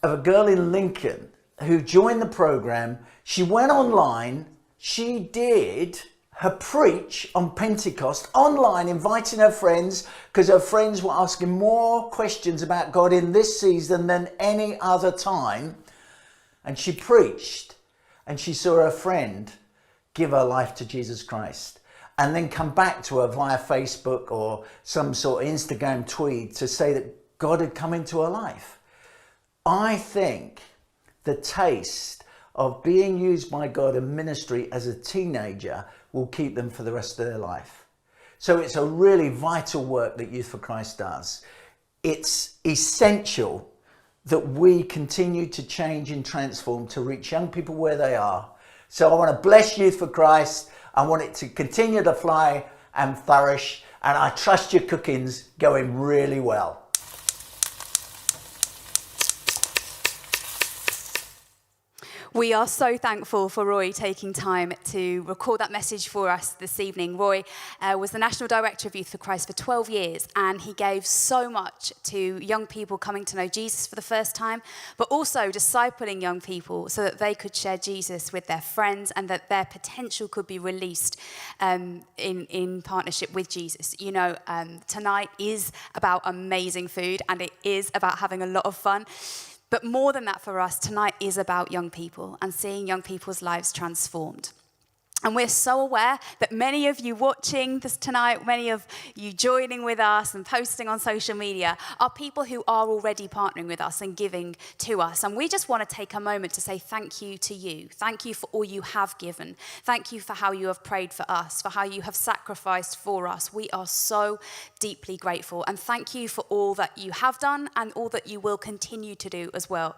L: of a girl in Lincoln who joined the program. She went online, she did her preach on Pentecost online, inviting her friends because her friends were asking more questions about God in this season than any other time. And she preached and she saw her friend give her life to Jesus Christ and then come back to her via Facebook or some sort of Instagram tweet to say that God had come into her life. I think the taste of being used by God in ministry as a teenager will keep them for the rest of their life. So it's a really vital work that Youth for Christ does. It's essential that we continue to change and transform to reach young people where they are. So I want to bless Youth for Christ. I want it to continue to fly and flourish. And I trust your cooking's going really well.
A: We are so thankful for Roy taking time to record that message for us this evening. Roy was the National Director of Youth for Christ for 12 years, and he gave so much to young people coming to know Jesus for the first time, but also discipling young people so that they could share Jesus with their friends and that their potential could be released in partnership with Jesus. You know, tonight is about amazing food, and it is about having a lot of fun. But more than that for us, tonight is about young people and seeing young people's lives transformed. And we're so aware that many of you watching this tonight, many of you joining with us and posting on social media are people who are already partnering with us and giving to us. And we just want to take a moment to say thank you to you. Thank you for all you have given. Thank you for how you have prayed for us, for how you have sacrificed for us. We are so deeply grateful. And thank you for all that you have done and all that you will continue to do as well.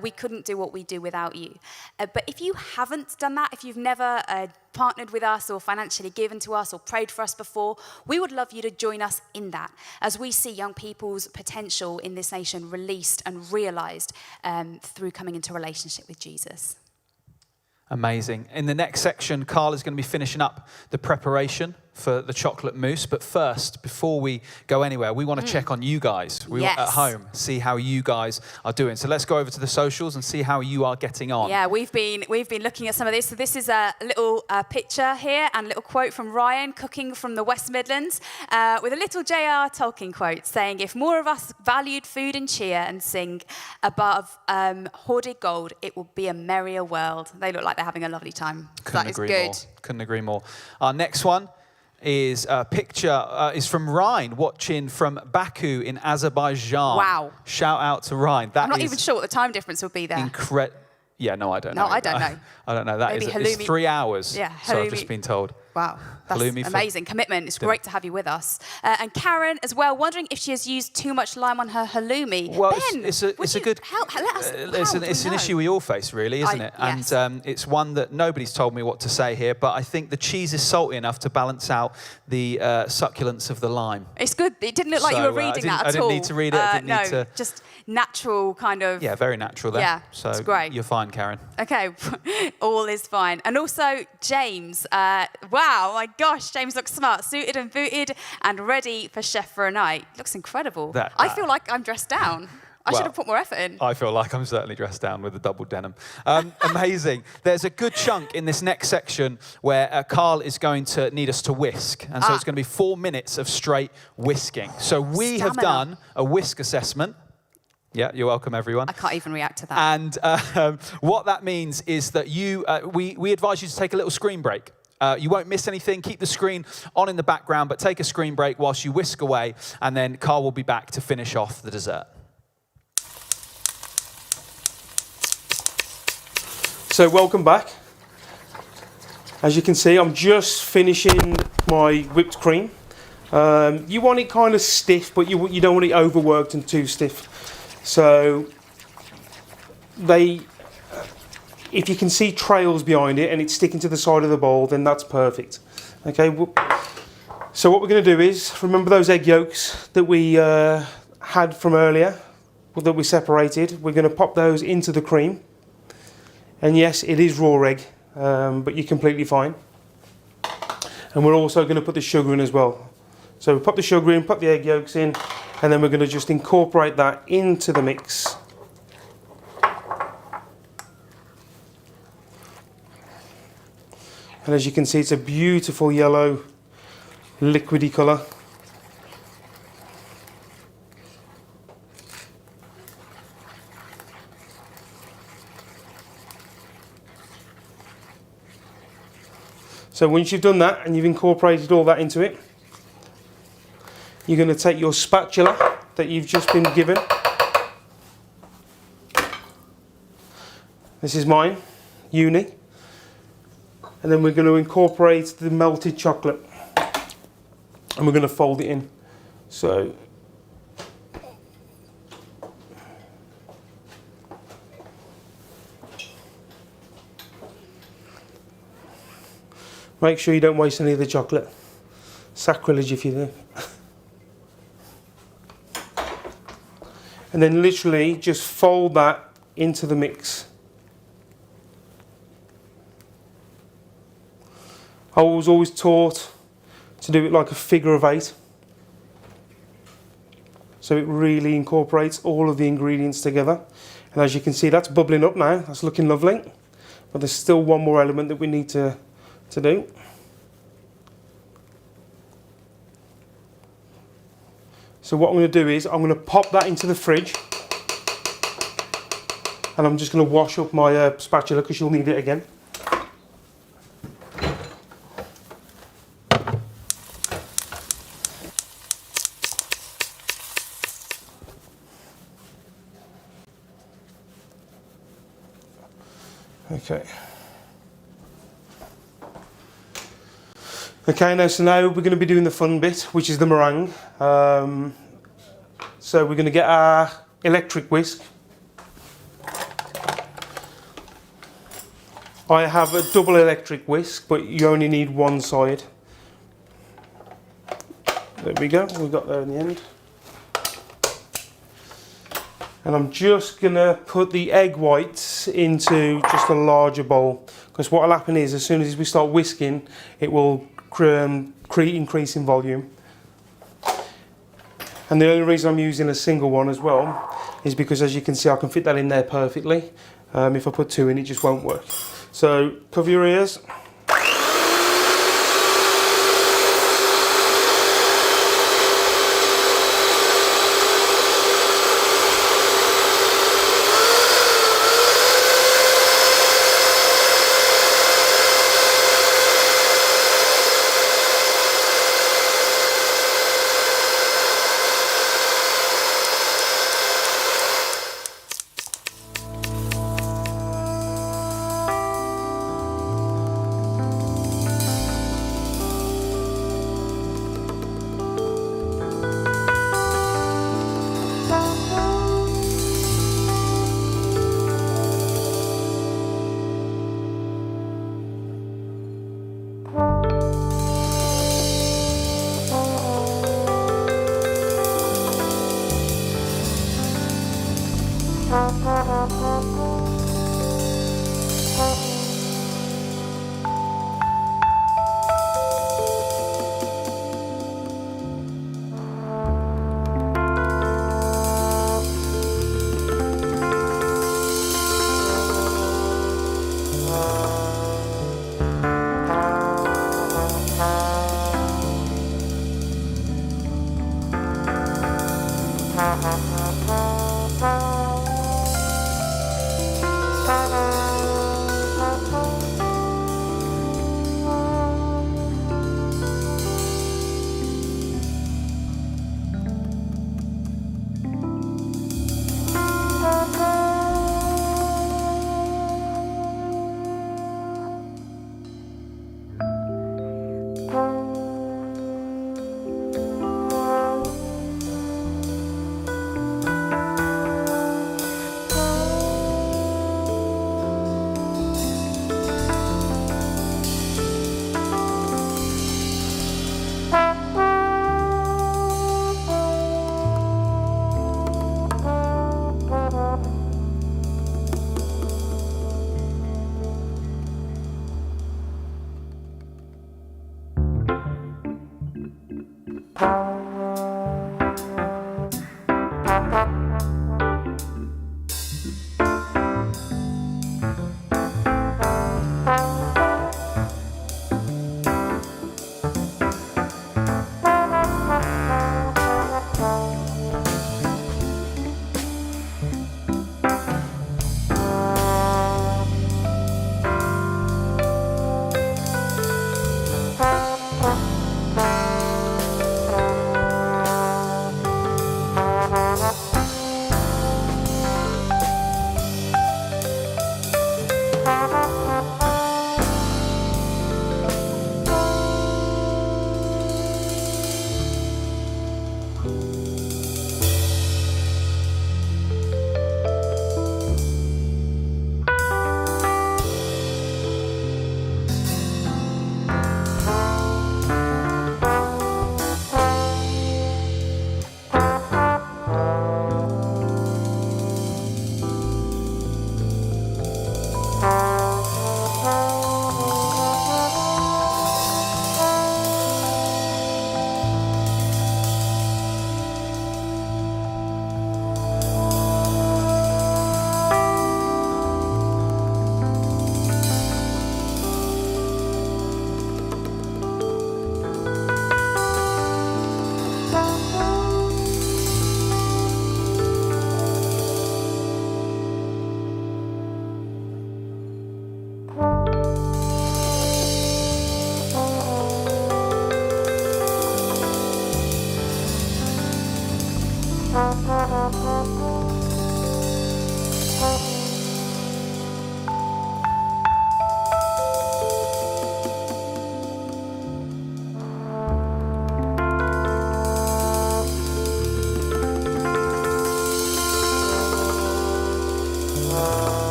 A: We couldn't do what we do without you. But if you haven't done that, if you've never partnered with us or financially given to us or prayed for us before, we would love you to join us in that as we see young people's potential in this nation released and realised through coming into relationship with Jesus.
B: Amazing. In the next section, Karl is going to be finishing up the preparation for the chocolate mousse. But first, before we go anywhere, we want to check on you guys. We want at home, see how you guys are doing. So let's go over to the socials and see how you are getting on.
A: Yeah, we've been looking at some of this. So this is a little picture here and a little quote from Ryan, cooking from the West Midlands, with a little J.R. Tolkien quote saying, "If more of us valued food and cheer and sing above hoarded gold, it would be a merrier world." They look like they're having a lovely time.
B: Couldn't agree more. Couldn't agree more. Our next one is a picture is from Ryan, watching from Baku in Azerbaijan.
A: Wow.
B: Shout out to Ryan.
A: I'm not even sure what the time difference would be there.
B: Yeah, no, I don't know.
A: No, I don't know.
B: I don't know. That
A: Maybe
B: is it's 3 hours.
A: Yeah,
B: So I've just been told.
A: Wow, that's amazing commitment. It's great to have you with us. And Karen as well, wondering if she has used too much lime on her halloumi.
B: Well,
A: Ben,
B: it's a good. It's an issue we all face, really, isn't it?
A: Yes.
B: And it's one that nobody's told me what to say here, but I think the cheese is salty enough to balance out the succulence of the lime.
A: It's good. It didn't look like you were reading that at all.
B: I didn't need to read it. I didn't need to.
A: Just natural kind of.
B: Yeah, very natural there.
A: Yeah,
B: so
A: it's great.
B: You're fine, Karen.
A: Okay, all is fine. And also James, wow, my gosh, James looks smart, suited and booted and ready for Chef for a Night. Looks incredible. I feel like I'm dressed down. I should have put more effort in.
B: I feel like I'm certainly dressed down with the double denim. Amazing. There's a good chunk in this next section where Karl is going to need us to whisk. And so it's going to be 4 minutes of straight whisking. So we have done a whisk assessment. Yeah, you're welcome, everyone.
A: I can't even react to that.
B: And what that means is that we advise you to take a little screen break. You won't miss anything. Keep the screen on in the background, but take a screen break whilst you whisk away, and then Karl will be back to finish off the dessert.
D: So welcome back. As you can see, I'm just finishing my whipped cream. You want it kind of stiff, but you don't want it overworked and too stiff. So if you can see trails behind it and it's sticking to the side of the bowl, then that's perfect. Okay. So what we're going to do is, remember those egg yolks that we had from earlier, that we separated? We're going to pop those into the cream. And yes, it is raw egg, but you're completely fine. And we're also going to put the sugar in as well. So we pop the sugar in, put the egg yolks in, and then we're going to just incorporate that into the mix. And as you can see, it's a beautiful yellow, liquidy colour. So once you've done that and you've incorporated all that into it, you're going to take your spatula that you've just been given, This is mine, uni. And then we're going to incorporate the melted chocolate. And we're going to fold it in. So, make sure you don't waste any of the chocolate. Sacrilege if you do. And then literally just fold that into the mix. I was always taught to do it like a figure of 8. So it really incorporates all of the ingredients together. And as you can see, that's bubbling up now. That's looking lovely. But there's still one more element that we need to do. So what I'm going to do is I'm going to pop that into the fridge. And I'm just going to wash up my spatula because you'll need it again. Okay, now we're going to be doing the fun bit, which is the meringue. So we're going to get our electric whisk. I have a double electric whisk, but you only need one side. There we go, we got there in the end. And I'm just going to put the egg whites into just a larger bowl. Because what will happen is, as soon as we start whisking, it will increase in volume. And the only reason I'm using a single one as well is because, as you can see, I can fit that in there perfectly. If I put 2 in, it just won't work. So cover your ears.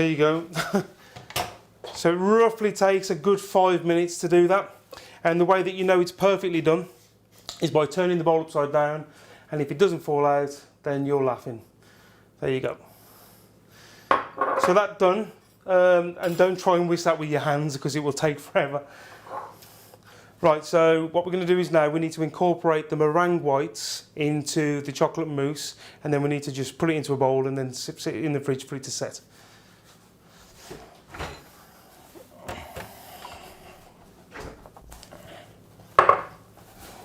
D: There you go. So it roughly takes a good 5 minutes to do that. And the way that you know it's perfectly done is by turning the bowl upside down, and if it doesn't fall out, then you're laughing. There you go. So that's done. And don't try and whisk that with your hands because it will take forever. Right, so what we're going to do is now we need to incorporate the meringue whites into the chocolate mousse, and then we need to just put it into a bowl and then sit it in the fridge for it to set.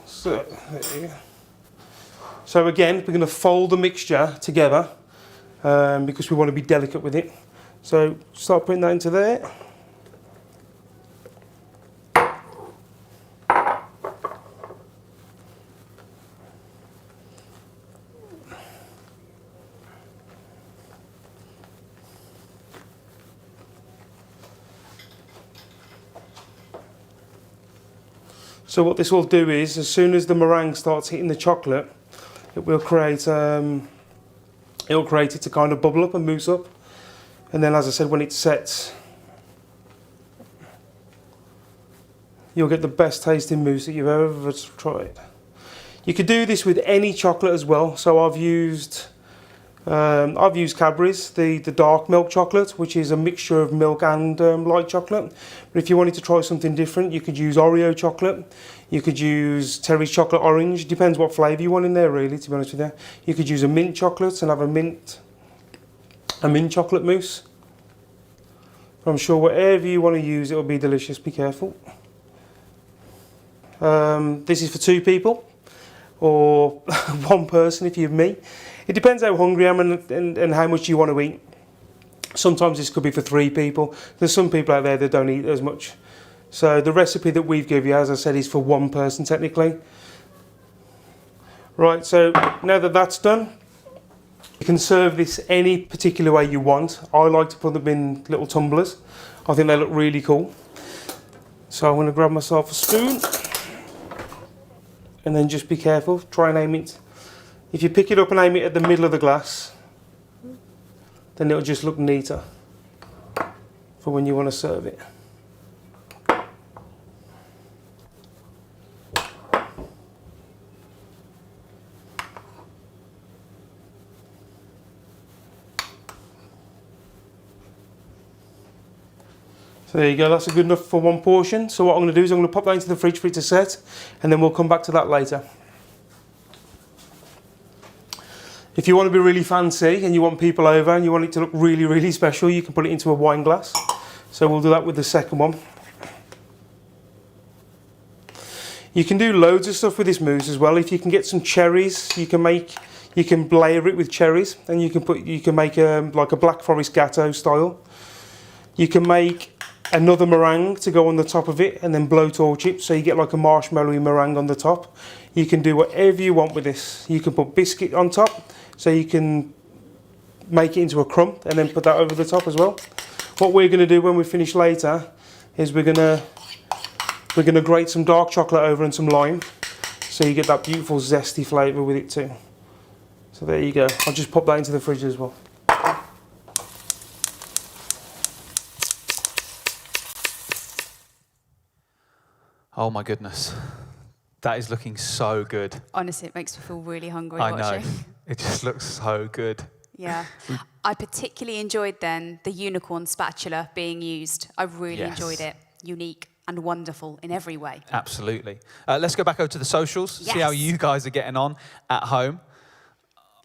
D: So, there you go. So again, we're going to fold the mixture together because we want to be delicate with it. So start putting that into there. So what this will do is, as soon as the meringue starts hitting the chocolate, it will create it to kind of bubble up and mousse up. And then, as I said, when it sets, you'll get the best tasting mousse that you've ever tried. You could do this with any chocolate as well. So I've used Cadbury's, the dark milk chocolate, which is a mixture of milk and light chocolate. But if you wanted to try something different, you could use Oreo chocolate. You could use Terry's chocolate orange. Depends what flavour you want in there, really, to be honest with you. You could use a mint chocolate and have a mint chocolate mousse. I'm sure whatever you want to use, it will be delicious. Be careful. This is for 2 people or 1 person if you're me. It depends how hungry I am and how much you want to eat. Sometimes this could be for 3 people. There's some people out there that don't eat as much. So the recipe that we've given you, as I said, is for 1 person technically. Right, so now that that's done, you can serve this any particular way you want. I like to put them in little tumblers. I think they look really cool. So I'm going to grab myself a spoon and then just be careful. Try and aim it. If you pick it up and aim it at the middle of the glass, then it'll just look neater for when you want to serve it. So there you go, that's good enough for 1 portion. So what I'm going to do is I'm going to pop that into the fridge for it to set, and then we'll come back to that later. If you want to be really fancy and you want people over and you want it to look really, really special, you can put it into a wine glass. So we'll do that with the second one. You can do loads of stuff with this mousse as well. If you can get some cherries, you can layer it with cherries, and you can make like a Black Forest Gâteau style. You can make another meringue to go on the top of it and then blowtorch it, so you get like a marshmallowy meringue on the top. You can do whatever you want with this. You can put biscuit on top, so you can make it into a crumb and then put that over the top as well. What we're going to do when we finish later is we're going to grate some dark chocolate over and some lime, so you get that beautiful zesty flavour with it too. So there you go. I'll just pop that into the fridge as well.
B: Oh my goodness. That is looking so good.
A: Honestly, it makes me feel really hungry
B: I
A: watching.
B: know. It just looks so good.
A: Yeah. I particularly enjoyed then the unicorn spatula being used. I really enjoyed it. Unique and wonderful in every way.
B: Absolutely. Let's go back over to the socials, see how you guys are getting on at home.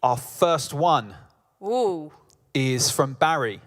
B: Our first one is from Barry.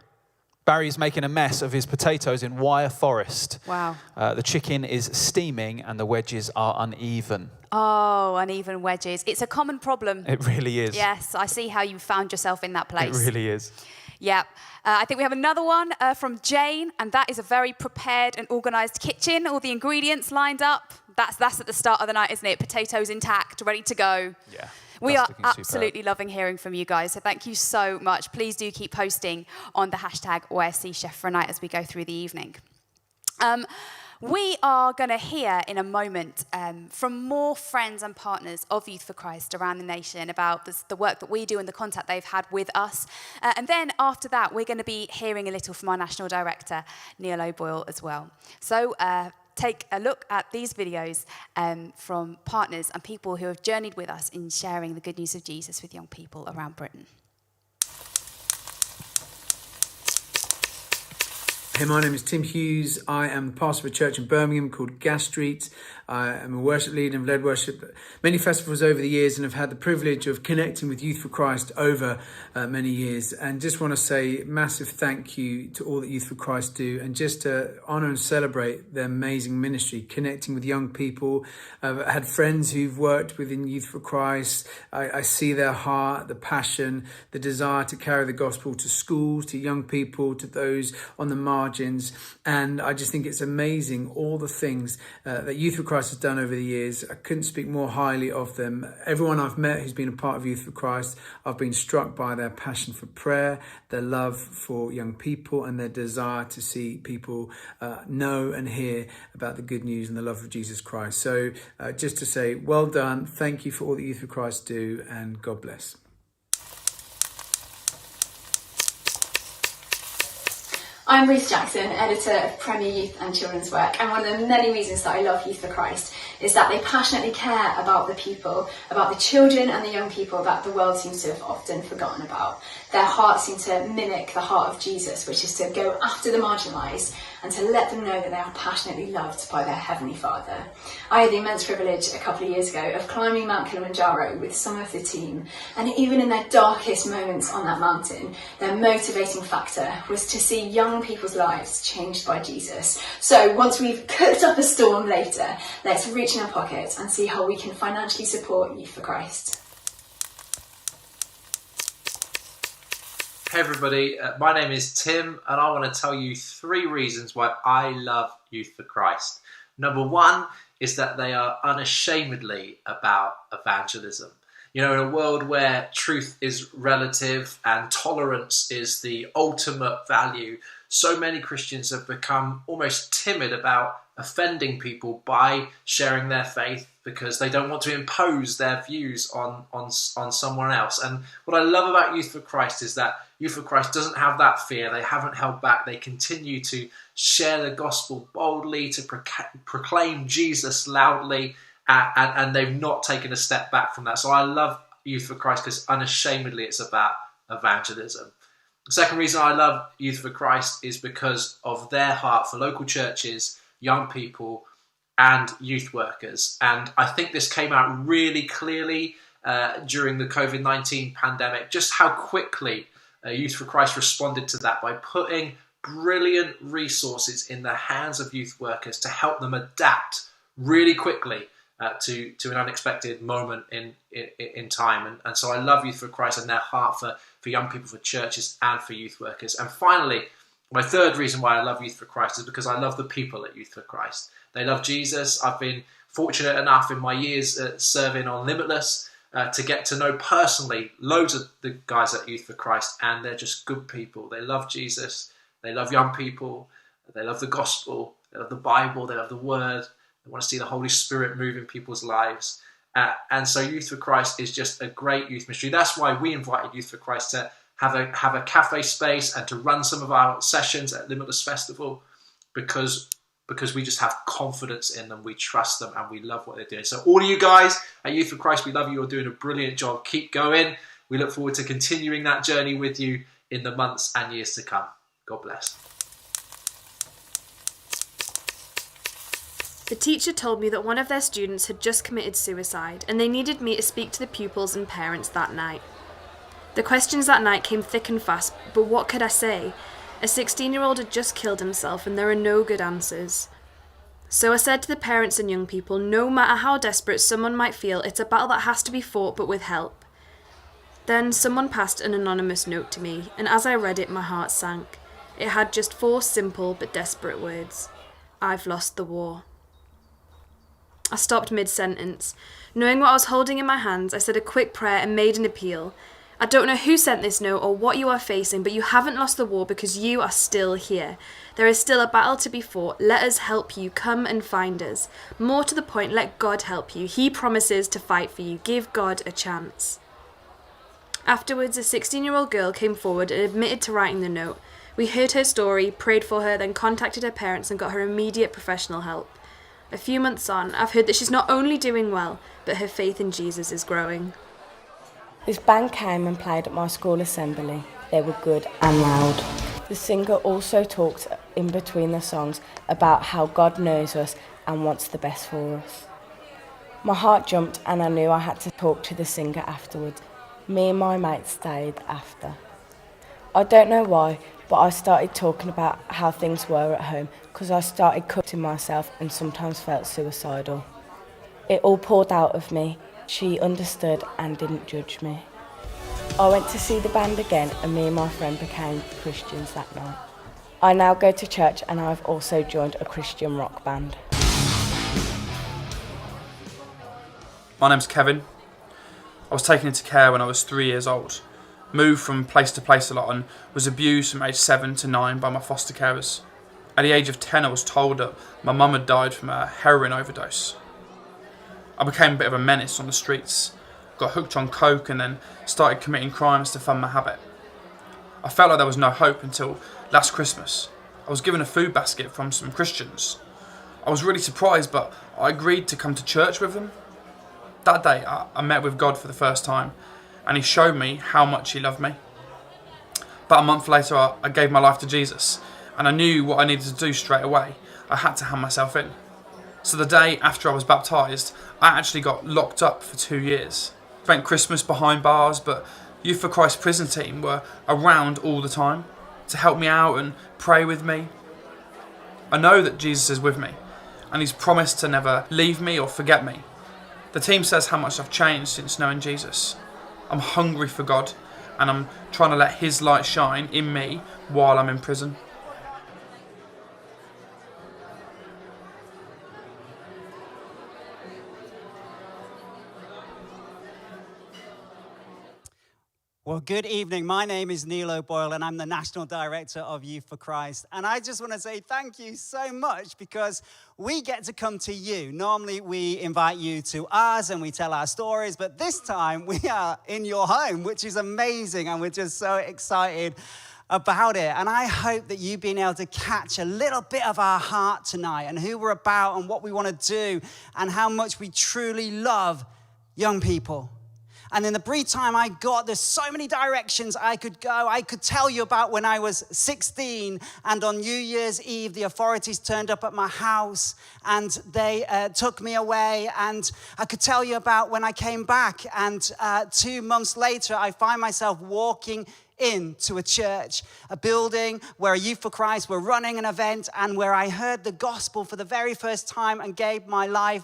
B: Barry's making a mess of his potatoes in wire forest.
A: Wow.
B: The chicken is steaming and the wedges are uneven.
A: Oh, uneven wedges. It's a common problem.
B: It really is.
A: Yes, I see how you found yourself in that place.
B: It really is.
A: Yeah. I think we have another one from Jane, and that is a very prepared and organised kitchen. All the ingredients lined up. That's at the start of the night, isn't it? Potatoes intact, ready to go.
B: Yeah.
A: We are absolutely loving hearing from you guys, so thank you so much. Please do keep posting on the hashtag OSC Chef for a Night as we go through the evening. We are going to hear in a moment from more friends and partners of Youth for Christ around the nation about the work that we do and the contact they've had with us. And then after that, we're going to be hearing a little from our National Director, Neil O'Boyle, as well. So take a look at these videos from partners and people who have journeyed with us in sharing the good news of Jesus with young people around Britain.
M: Hey, my name is Tim Hughes. I am the pastor of a church in Birmingham called Gas Street. I am a worship leader and have led worship at many festivals over the years and have had the privilege of connecting with Youth for Christ over many years. And just want to say massive thank you to all that Youth for Christ do, and just to honour and celebrate their amazing ministry, connecting with young people. I've had friends who've worked within Youth for Christ. I see their heart, the passion, the desire to carry the gospel to schools, to young people, to those on the margins. And I just think it's amazing all the things that Youth for Christ has done over the years. I couldn't speak more highly of them. Everyone I've met who's been a part of Youth for Christ, I've been struck by their passion for prayer, their love for young people, and their desire to see people know and hear about the good news and the love of Jesus Christ. So just to say, well done. Thank you for all that Youth for Christ do, and God bless.
N: I'm Ruth Jackson, editor of Premier Youth and Children's Work, and one of the many reasons that I love Youth for Christ is that they passionately care about the people, about the children and the young people that the world seems to have often forgotten about. Their hearts seem to mimic the heart of Jesus, which is to go after the marginalised and to let them know that they are passionately loved by their Heavenly Father. I had the immense privilege a couple of years ago of climbing Mount Kilimanjaro with some of the team, and even in their darkest moments on that mountain, their motivating factor was to see young people's lives changed by Jesus. So once we've cooked up a storm later, let's reach in our pockets and see how we can financially support Youth for Christ.
O: Hey everybody, my name is Tim, and I want to tell you 3 reasons why I love Youth for Christ. Number 1 is that they are unashamedly about evangelism. You know, in a world where truth is relative and tolerance is the ultimate value, so many Christians have become almost timid about offending people by sharing their faith because they don't want to impose their views on someone else. And what I love about Youth for Christ is that Youth for Christ doesn't have that fear. They haven't held back. They continue to share the gospel boldly, to proclaim Jesus loudly, and they've not taken a step back from that. So I love Youth for Christ because unashamedly it's about evangelism. The second reason I love Youth for Christ is because of their heart for local churches, young people, and youth workers. And I think this came out really clearly during the COVID-19 pandemic, just how quickly Youth for Christ responded to that by putting brilliant resources in the hands of youth workers to help them adapt really quickly to an unexpected moment in time. And so I love Youth for Christ and their heart for young people, for churches, and for youth workers. And finally, my third reason why I love Youth for Christ is because I love the people at Youth for Christ. They love Jesus. I've been fortunate enough in my years serving on Limitless to get to know personally loads of the guys at Youth for Christ, and they're just good people. They love Jesus. They love young people. They love the gospel. They love the Bible. They love the Word. They want to see the Holy Spirit move in people's lives. And so Youth for Christ is just a great youth ministry. That's why we invited Youth for Christ to have a cafe space and to run some of our sessions at Limitless Festival because we just have confidence in them, we trust them, and we love what they're doing. So all of you guys at Youth for Christ, we love you. You're doing a brilliant job. Keep going. We look forward to continuing that journey with you in the months and years to come. God bless.
P: The teacher told me that one of their students had just committed suicide and they needed me to speak to the pupils and parents that night. The questions that night came thick and fast, but what could I say? A 16-year-old had just killed himself and there are no good answers. So I said to the parents and young people, no matter how desperate someone might feel, it's a battle that has to be fought but with help. Then someone passed an anonymous note to me, and as I read it, my heart sank. It had just 4 simple but desperate words. I've lost the war. I stopped mid-sentence. Knowing what I was holding in my hands, I said a quick prayer and made an appeal. I don't know who sent this note or what you are facing, but you haven't lost the war because you are still here. There is still a battle to be fought. Let us help you. Come and find us. More to the point, let God help you. He promises to fight for you. Give God a chance. Afterwards, a 16-year-old girl came forward and admitted to writing the note. We heard her story, prayed for her, then contacted her parents and got her immediate professional help. A few months on, I've heard that she's not only doing well, but her faith in Jesus is growing.
Q: This band came and played at my school assembly. They were good and loud. The singer also talked in between the songs about how God knows us and wants the best for us. My heart jumped and I knew I had to talk to the singer afterwards. Me and my mate stayed after. I don't know why, but I started talking about how things were at home because I started cutting myself and sometimes felt suicidal. It all poured out of me. She understood and didn't judge me. I went to see the band again and me and my friend became Christians that night. I now go to church and I've also joined a Christian rock band.
R: My name's Kevin. I was taken into care when I was 3 years old, moved from place to place a lot and was abused from age 7 to 9 by my foster carers. At the age of 10 I was told that my mum had died from a heroin overdose. I became a bit of a menace on the streets, got hooked on coke and then started committing crimes to fund my habit. I felt like there was no hope until last Christmas. I was given a food basket from some Christians. I was really surprised, but I agreed to come to church with them. That day I met with God for the first time and he showed me how much he loved me. About a month later I gave my life to Jesus and I knew what I needed to do straight away. I had to hand myself in. So the day after I was baptised, I actually got locked up for 2 years. Spent Christmas behind bars, but Youth for Christ prison team were around all the time to help me out and pray with me. I know that Jesus is with me and he's promised to never leave me or forget me. The team says how much I've changed since knowing Jesus. I'm hungry for God and I'm trying to let his light shine in me while I'm in prison.
S: Well, good evening. My name is Neil O'Boyle and I'm the National Director of Youth for Christ. And I just want to say thank you so much because we get to come to you. Normally we invite you to us and we tell our stories, but this time we are in your home, which is amazing. And we're just so excited about it. And I hope that you've been able to catch a little bit of our heart tonight and who we're about and what we want to do and how much we truly love young people. And in the brief time I got, there's so many directions I could go. I could tell you about when I was 16 and on New Year's Eve, the authorities turned up at my house and they took me away. And I could tell you about when I came back and 2 months later, I find myself walking into a church, a building where Youth for Christ were running an event and where I heard the gospel for the very first time and gave my life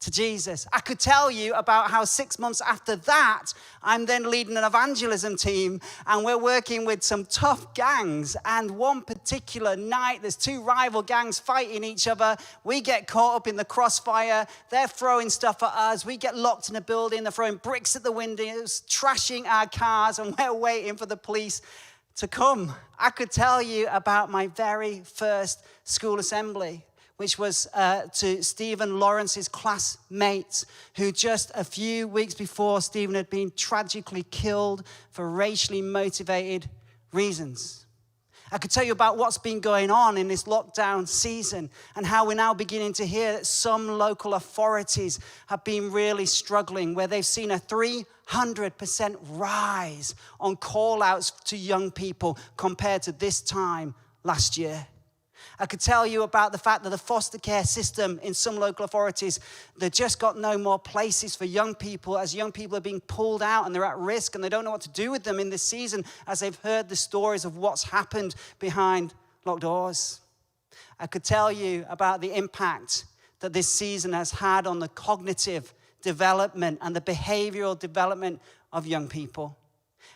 S: to Jesus. I could tell you about how 6 months after that, I'm then leading an evangelism team and we're working with some tough gangs. And one particular night, there's 2 rival gangs fighting each other. We get caught up in the crossfire. They're throwing stuff at us. We get locked in a building. They're throwing bricks at the windows, trashing our cars, and we're waiting for the police to come. I could tell you about my very first school assembly, which was to Stephen Lawrence's classmates, who just a few weeks before Stephen had been tragically killed for racially motivated reasons. I could tell you about what's been going on in this lockdown season and how we're now beginning to hear that some local authorities have been really struggling, where they've seen a 300% rise on call-outs to young people compared to this time last year. I could tell you about the fact that the foster care system in some local authorities, they've just got no more places for young people as young people are being pulled out and they're at risk and they don't know what to do with them in this season as they've heard the stories of what's happened behind locked doors. I could tell you about the impact that this season has had on the cognitive development and the behavioral development of young people,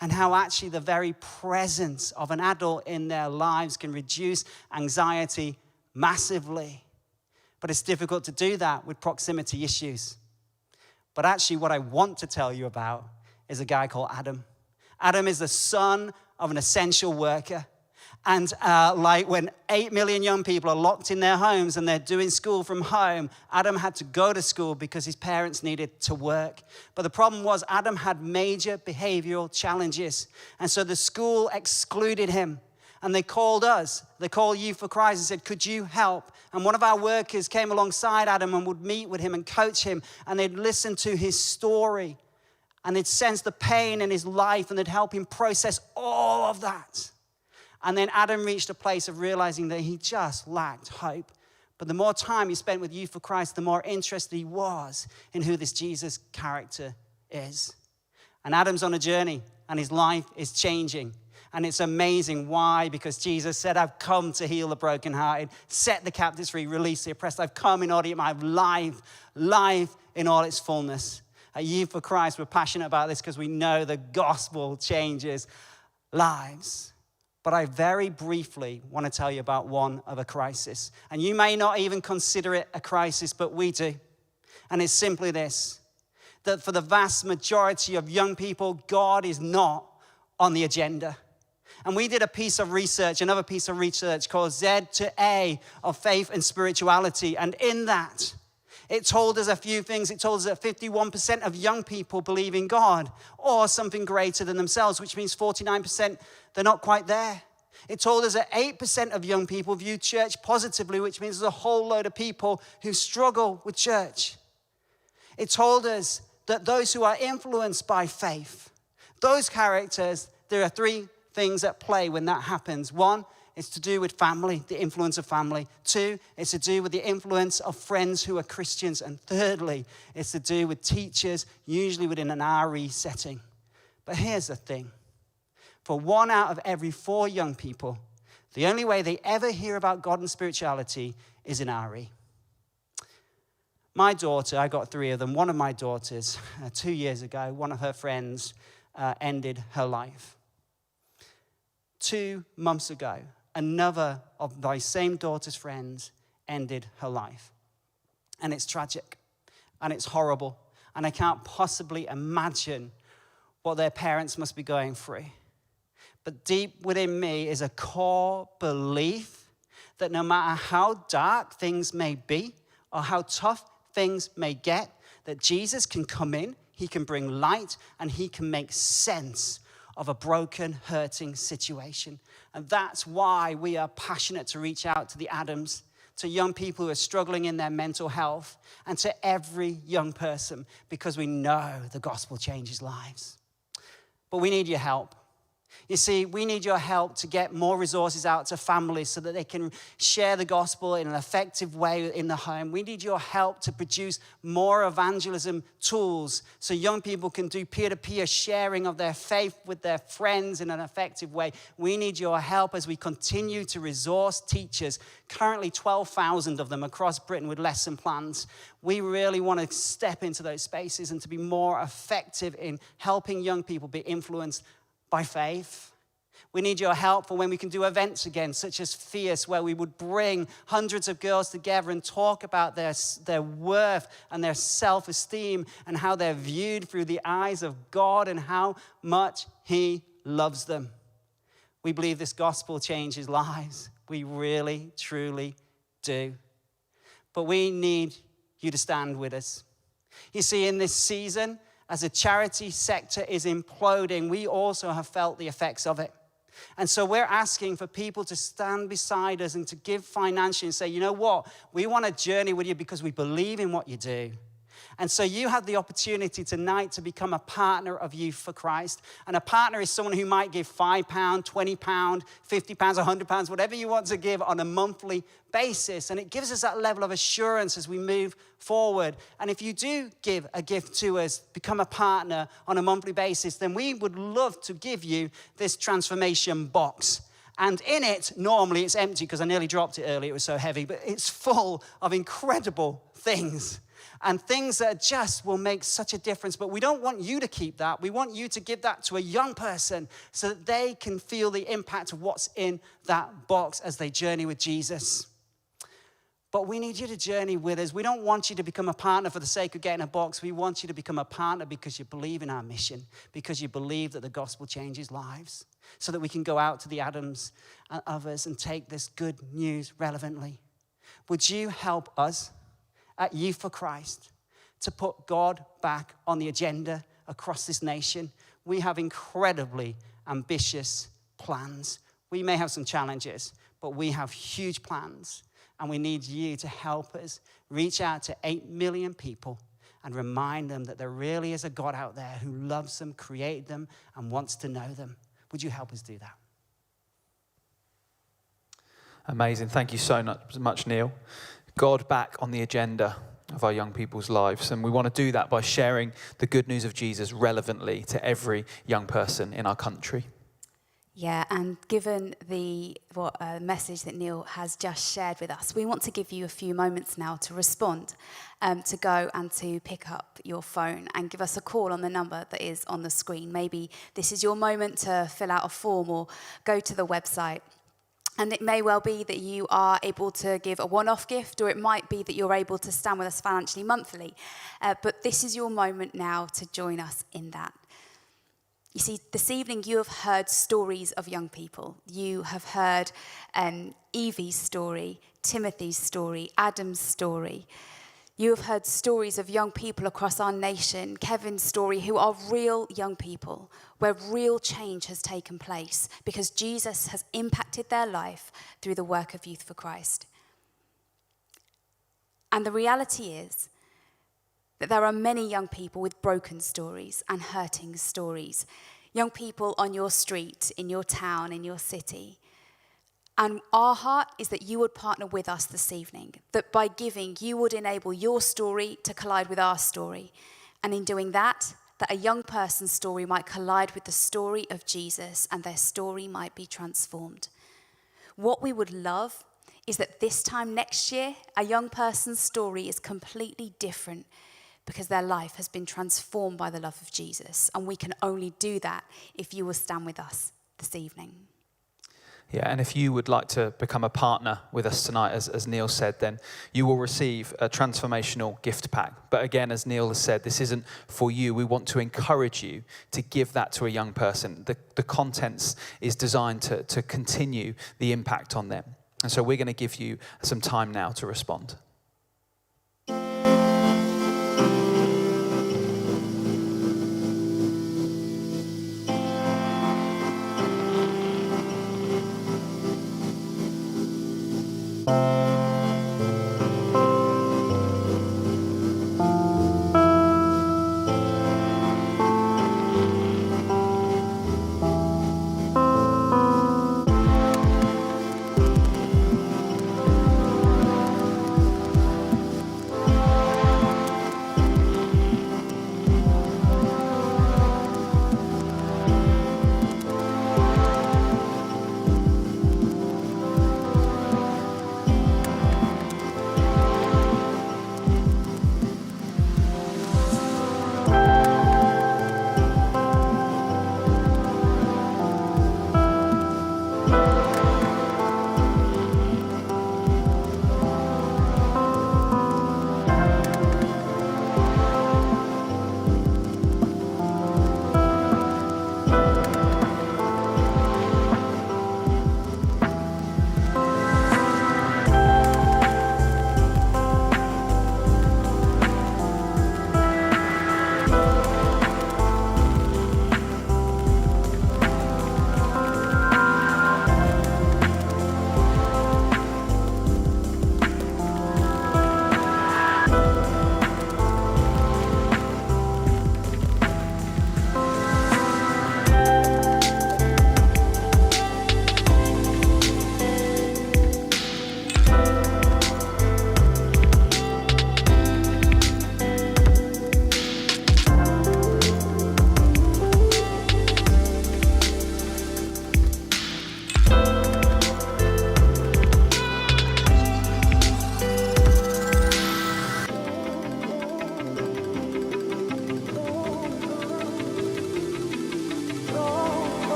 S: and how actually the very presence of an adult in their lives can reduce anxiety massively. But it's difficult to do that with proximity issues. But actually what I want to tell you about is a guy called Adam. Adam is the son of an essential worker. And like when 8 million young people are locked in their homes and they're doing school from home, Adam had to go to school because his parents needed to work. But the problem was Adam had major behavioral challenges. And so the school excluded him. And they called us, they called Youth for Christ and said, could you help? And one of our workers came alongside Adam and would meet with him and coach him. And they'd listen to his story. And they'd sense the pain in his life and they'd help him process all of that. And then Adam reached a place of realizing that he just lacked hope. But the more time he spent with Youth for Christ, the more interested he was in who this Jesus character is. And Adam's on a journey and his life is changing. And it's amazing. Why? Because Jesus said, I've come to heal the brokenhearted, set the captives free, release the oppressed. I've come in order to have life in all its fullness. At Youth for Christ, we're passionate about this because we know the gospel changes lives. But I very briefly want to tell you about one of a crisis. And you may not even consider it a crisis, but we do. And it's simply this, that for the vast majority of young people, God is not on the agenda. And we did a piece of research, another piece of research called Z to A of Faith and Spirituality. And in that, it told us a few things. It told us that 51% of young people believe in God or something greater than themselves, which means 49% they're not quite there. It told us that 8% of young people view church positively, which means there's a whole load of people who struggle with church. It told us that those who are influenced by faith, those characters, there are three things at play when that happens. One, it's to do with family, the influence of family. Two, it's to do with the influence of friends who are Christians. And thirdly, it's to do with teachers, usually within an RE setting. But here's the thing. For 1 out of every 4 young people, the only way they ever hear about God and spirituality is in RE. My daughter, I got 3 of them. One of my daughters, 2 years ago, one of her friends ended her life. 2 months ago, another of my same daughter's friends ended her life. And it's tragic, and it's horrible, and I can't possibly imagine what their parents must be going through. But deep within me is a core belief that no matter how dark things may be or how tough things may get, that Jesus can come in, he can bring light, and he can make sense of a broken, hurting situation. And that's why we are passionate to reach out to the Adams, to young people who are struggling in their mental health, and to every young person, because we know the gospel changes lives. But we need your help. You see, we need your help to get more resources out to families so that they can share the gospel in an effective way in the home. We need your help to produce more evangelism tools so young people can do peer-to-peer sharing of their faith with their friends in an effective way. We need your help as we continue to resource teachers, currently 12,000 of them across Britain with lesson plans. We really want to step into those spaces and to be more effective in helping young people be influenced by faith. We need your help for when we can do events again, such as Fierce, where we would bring hundreds of girls together and talk about their worth and their self-esteem and how they're viewed through the eyes of God and how much he loves them. We believe this gospel changes lives. We really, truly do. But we need you to stand with us. You see, in this season, as the charity sector is imploding, we also have felt the effects of it. And so we're asking for people to stand beside us and to give financially and say, you know what? We want to journey with you because we believe in what you do. And so you have the opportunity tonight to become a partner of Youth for Christ. And a partner is someone who might give £5, £20, £50, £100, whatever you want to give on a monthly basis. And it gives us that level of assurance as we move forward. And if you do give a gift to us, become a partner on a monthly basis, then we would love to give you this transformation box. And in it, normally it's empty because I nearly dropped it earlier, it was so heavy, but it's full of incredible things. And things that just will make such a difference. But we don't want you to keep that. We want you to give that to a young person so that they can feel the impact of what's in that box as they journey with Jesus. But we need you to journey with us. We don't want you to become a partner for the sake of getting a box. We want you to become a partner because you believe in our mission, because you believe that the gospel changes lives, so that we can go out to the Adams and others and take this good news relevantly. Would you help us at Youth for Christ to put God back on the agenda across this nation? We have incredibly ambitious plans. We may have some challenges, but we have huge plans. And we need you to help us reach out to 8 million people and remind them that there really is a God out there who loves them, created them, and wants to know them. Would you help us do that?
B: Amazing. Thank you so much, Neil. God back on the agenda of our young people's lives. And we want to do that by sharing the good news of Jesus relevantly to every young person in our country.
A: Yeah, and given the message that Neil has just shared with us, we want to give you a few moments now to respond, to go and to pick up your phone and give us a call on the number that is on the screen. Maybe this is your moment to fill out a form or go to the website. And it may well be that you are able to give a one-off gift, or it might be that you're able to stand with us financially monthly. But this is your moment now to join us in that. You see, this evening you have heard stories of young people. You have heard Evie's story, Timothy's story, Adam's story. You have heard stories of young people across our nation, Kevin's story, who are real young people, where real change has taken place because Jesus has impacted their life through the work of Youth for Christ. And the reality is that there are many young people with broken stories and hurting stories. Young people on your street, in your town, in your city. And our heart is that you would partner with us this evening, that by giving, you would enable your story to collide with our story. And in doing that a young person's story might collide with the story of Jesus and their story might be transformed. What we would love is that this time next year, a young person's story is completely different because their life has been transformed by the love of Jesus. And we can only do that if you will stand with us this evening.
B: Yeah, and if you would like to become a partner with us tonight, as Neil said, then you will receive a transformational gift pack. But again, as Neil has said, this isn't for you. We want to encourage you to give that to a young person. The contents is designed to continue the impact on them. And so we're going to give you some time now to respond.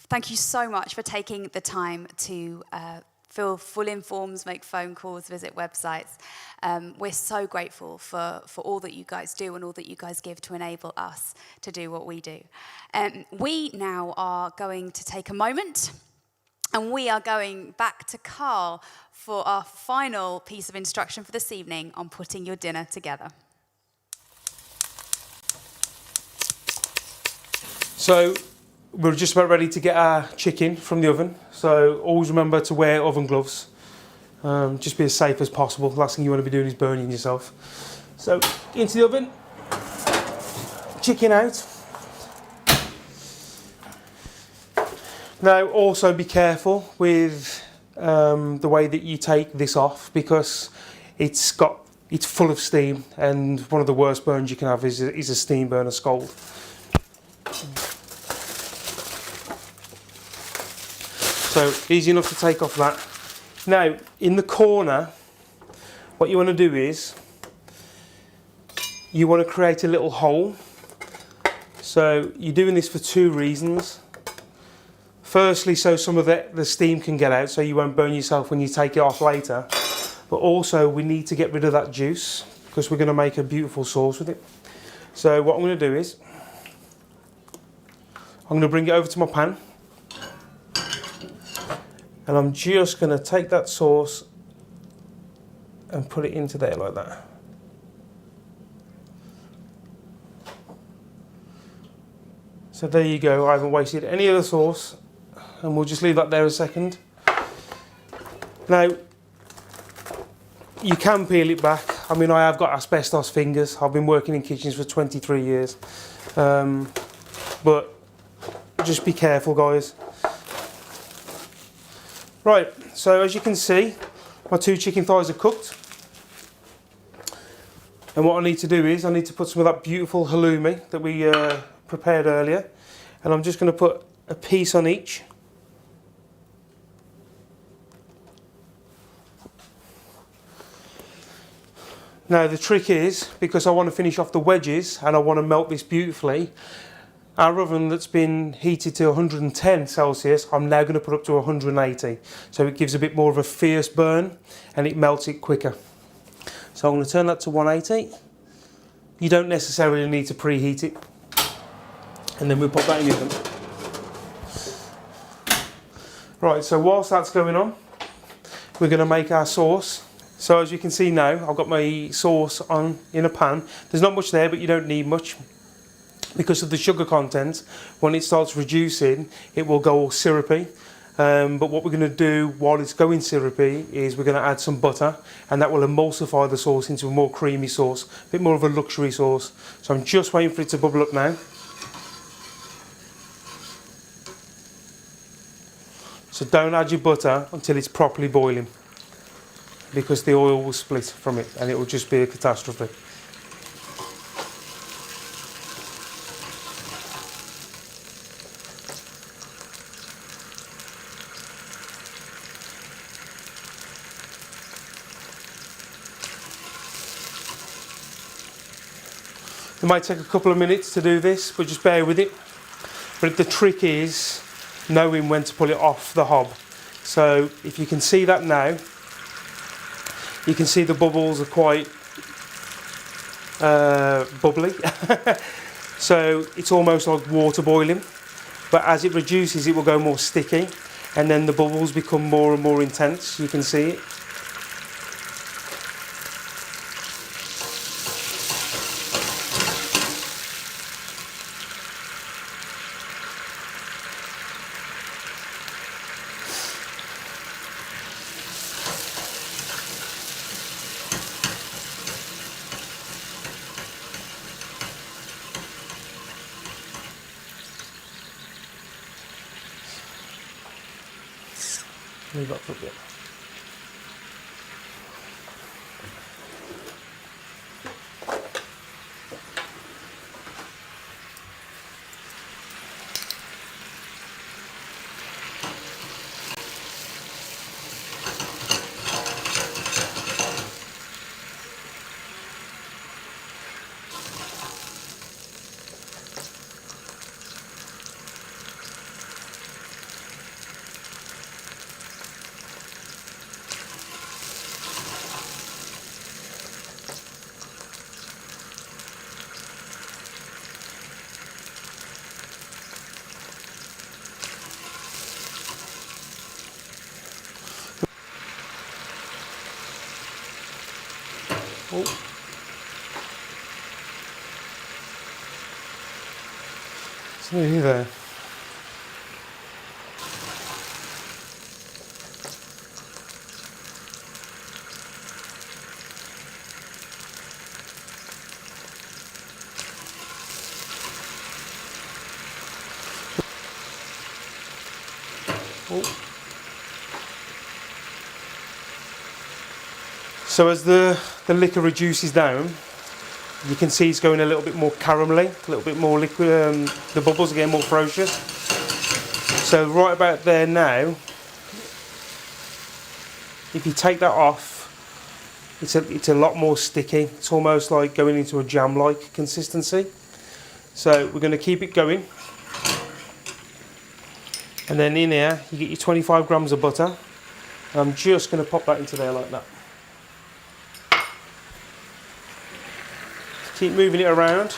A: Thank you so much for taking the time to fill in forms, make phone calls, visit websites. We're so grateful for all that you guys do and all that you guys give to enable us to do what we do. We now are going to take a moment and we are going back to Karl for our final piece of instruction for this evening on putting your dinner together.
D: So we're just about ready to get our chicken from the oven. So always remember to wear oven gloves. Just be as safe as possible. The last thing you want to be doing is burning yourself. So into the oven, chicken out. Now also be careful with the way that you take this off, because it's full of steam, and one of the worst burns you can have is a steam burn, a scald. So easy enough to take off that. Now in the corner, what you want to do is you want to create a little hole. So you're doing this for two reasons. Firstly, so some of the steam can get out, so you won't burn yourself when you take it off later. But also we need to get rid of that juice, because we're going to make a beautiful sauce with it. So what I'm going to do is I'm going to bring it over to my pan. And I'm just going to take that sauce and put it into there like that. So there you go, I haven't wasted any of the sauce, and we'll just leave that there a second. Now, you can peel it back. I mean, I have got asbestos fingers. I've been working in kitchens for 23 years. But just be careful, guys. Right, so as you can see, my two chicken thighs are cooked. And what I need to do is I need to put some of that beautiful halloumi that we prepared earlier. And I'm just going to put a piece on each. Now the trick is, because I want to finish off the wedges and I want to melt this beautifully, our oven that's been heated to 110 Celsius, I'm now going to put up to 180. So it gives a bit more of a fierce burn and it melts it quicker. So I'm going to turn that to 180. You don't necessarily need to preheat it. And then we'll pop that in the oven. Right, so whilst that's going on, we're going to make our sauce. So as you can see now, I've got my sauce on in a pan. There's not much there, but you don't need much. Because of the sugar content, when it starts reducing, it will go all syrupy. But what we're going to do while it's going syrupy is we're going to add some butter, and that will emulsify the sauce into a more creamy sauce, a bit more of a luxury sauce. So I'm just waiting for it to bubble up now. So don't add your butter until it's properly boiling, because the oil will split from it and it will just be a catastrophe. It might take a couple of minutes to do this, but just bear with it. But the trick is knowing when to pull it off the hob. So if you can see that now, you can see the bubbles are quite bubbly. So it's almost like water boiling. But as it reduces, it will go more sticky, and then the bubbles become more and more intense. You can see it. Leave that for a bit. Oh. It's nearly there. Oh. So as the liquor reduces down, you can see it's going a little bit more caramelly, a little bit more liquid, the bubbles are getting more ferocious. So right about there now, if you take that off, it's a lot more sticky. It's almost like going into a jam-like consistency. So we're going to keep it going. And then in here, you get your 25 grams of butter. And I'm just going to pop that into there like that. Keep moving it around.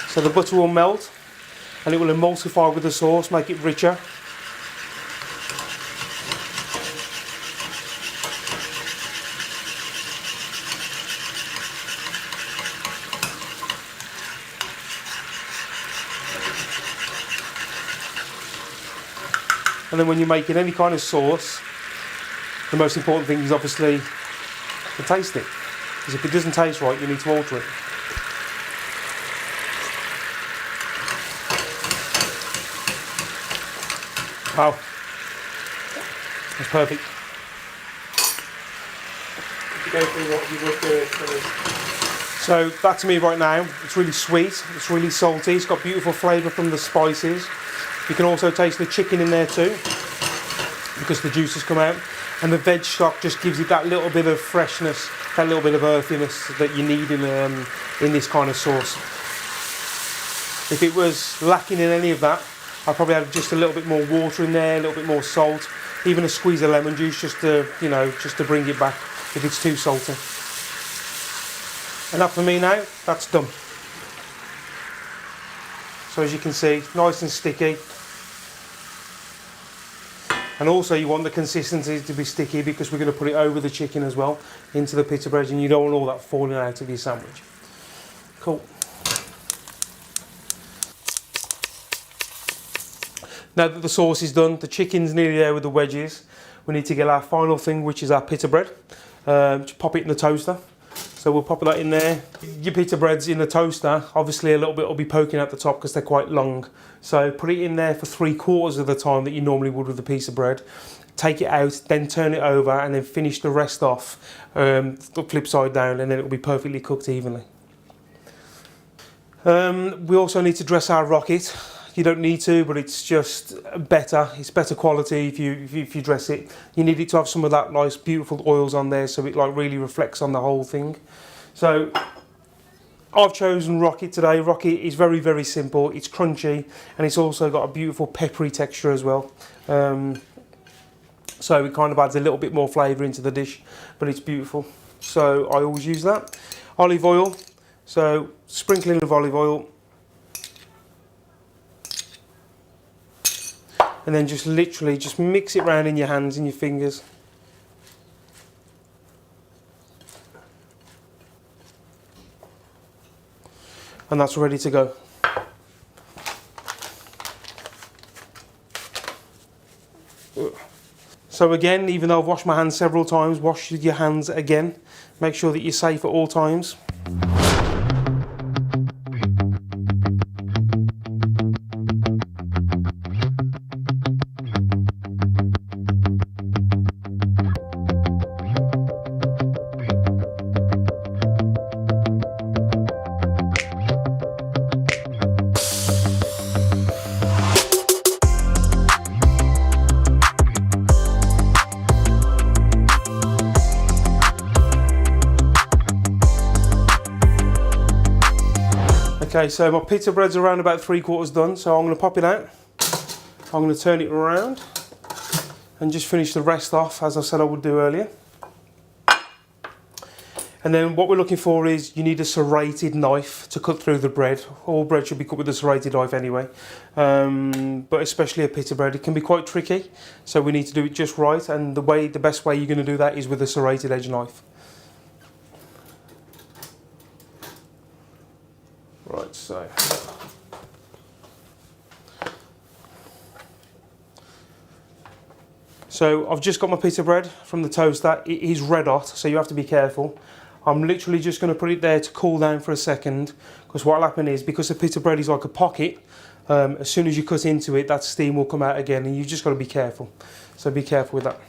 D: So the butter will melt and it will emulsify with the sauce, make it richer. And then when you're making any kind of sauce, the most important thing is obviously to taste it. Because if it doesn't taste right, you need to alter it. Wow, that's perfect. So that to me right now, it's really sweet, it's really salty, it's got beautiful flavour from the spices. You can also taste the chicken in there too, because the juice has come out. And the veg stock just gives it that little bit of freshness, that little bit of earthiness that you need in this kind of sauce. If it was lacking in any of that, I'd probably add just a little bit more water in there, a little bit more salt, even a squeeze of lemon juice just to, just to bring it back if it's too salty. And that for me now, that's done. So as you can see, nice and sticky. And also you want the consistency to be sticky because we're going to put it over the chicken as well, into the pita breads, and you don't want all that falling out of your sandwich. Cool. Now that the sauce is done, the chicken's nearly there with the wedges, we need to get our final thing, which is our pita bread. Just pop it in the toaster. So we'll pop that in there. Your pita breads in the toaster, obviously a little bit will be poking at the top because they're quite long. So put it in there for 3/4 of the time that you normally would with a piece of bread. Take it out, then turn it over, and then finish the rest off the flip side down, and then it will be perfectly cooked evenly. We also need to dress our rocket. You don't need to, but it's just better. It's better quality if you dress it. You need it to have some of that nice, beautiful oils on there, so it like really reflects on the whole thing. So I've chosen rocket today. Rocket is very, very simple. It's crunchy, and it's also got a beautiful peppery texture as well. So it kind of adds a little bit more flavour into the dish, but it's beautiful. So I always use that. Olive oil. So sprinkling of olive oil. And then just literally just mix it around in your hands and your fingers. And that's ready to go. So again, even though I've washed my hands several times, wash your hands again. Make sure that you're safe at all times. Okay, so my pita bread's around about 3/4 done, so I'm going to pop it out. I'm going to turn it around and just finish the rest off as I said I would do earlier. And then what we're looking for is you need a serrated knife to cut through the bread. All bread should be cut with a serrated knife anyway, but especially a pita bread. It can be quite tricky, so we need to do it just right, and the best way you're going to do that is with a serrated edge knife. Right, so I've just got my pita bread from the toaster. It is red hot, so you have to be careful. I'm literally just going to put it there to cool down for a second, because what will happen is, because the pita bread is like a pocket, as soon as you cut into it, that steam will come out again, and you've just got to be careful. So be careful with that.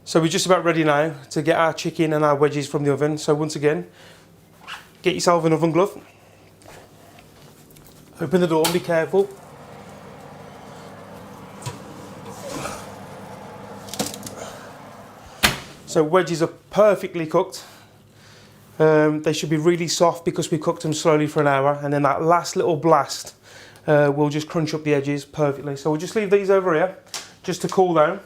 D: So we're just about ready now to get our chicken and our wedges from the oven. So once again, get yourself an oven glove. Open the door and be careful. So wedges are perfectly cooked. They should be really soft because we cooked them slowly for an hour, and then that last little blast will just crunch up the edges perfectly. So we'll just leave these over here just to cool down,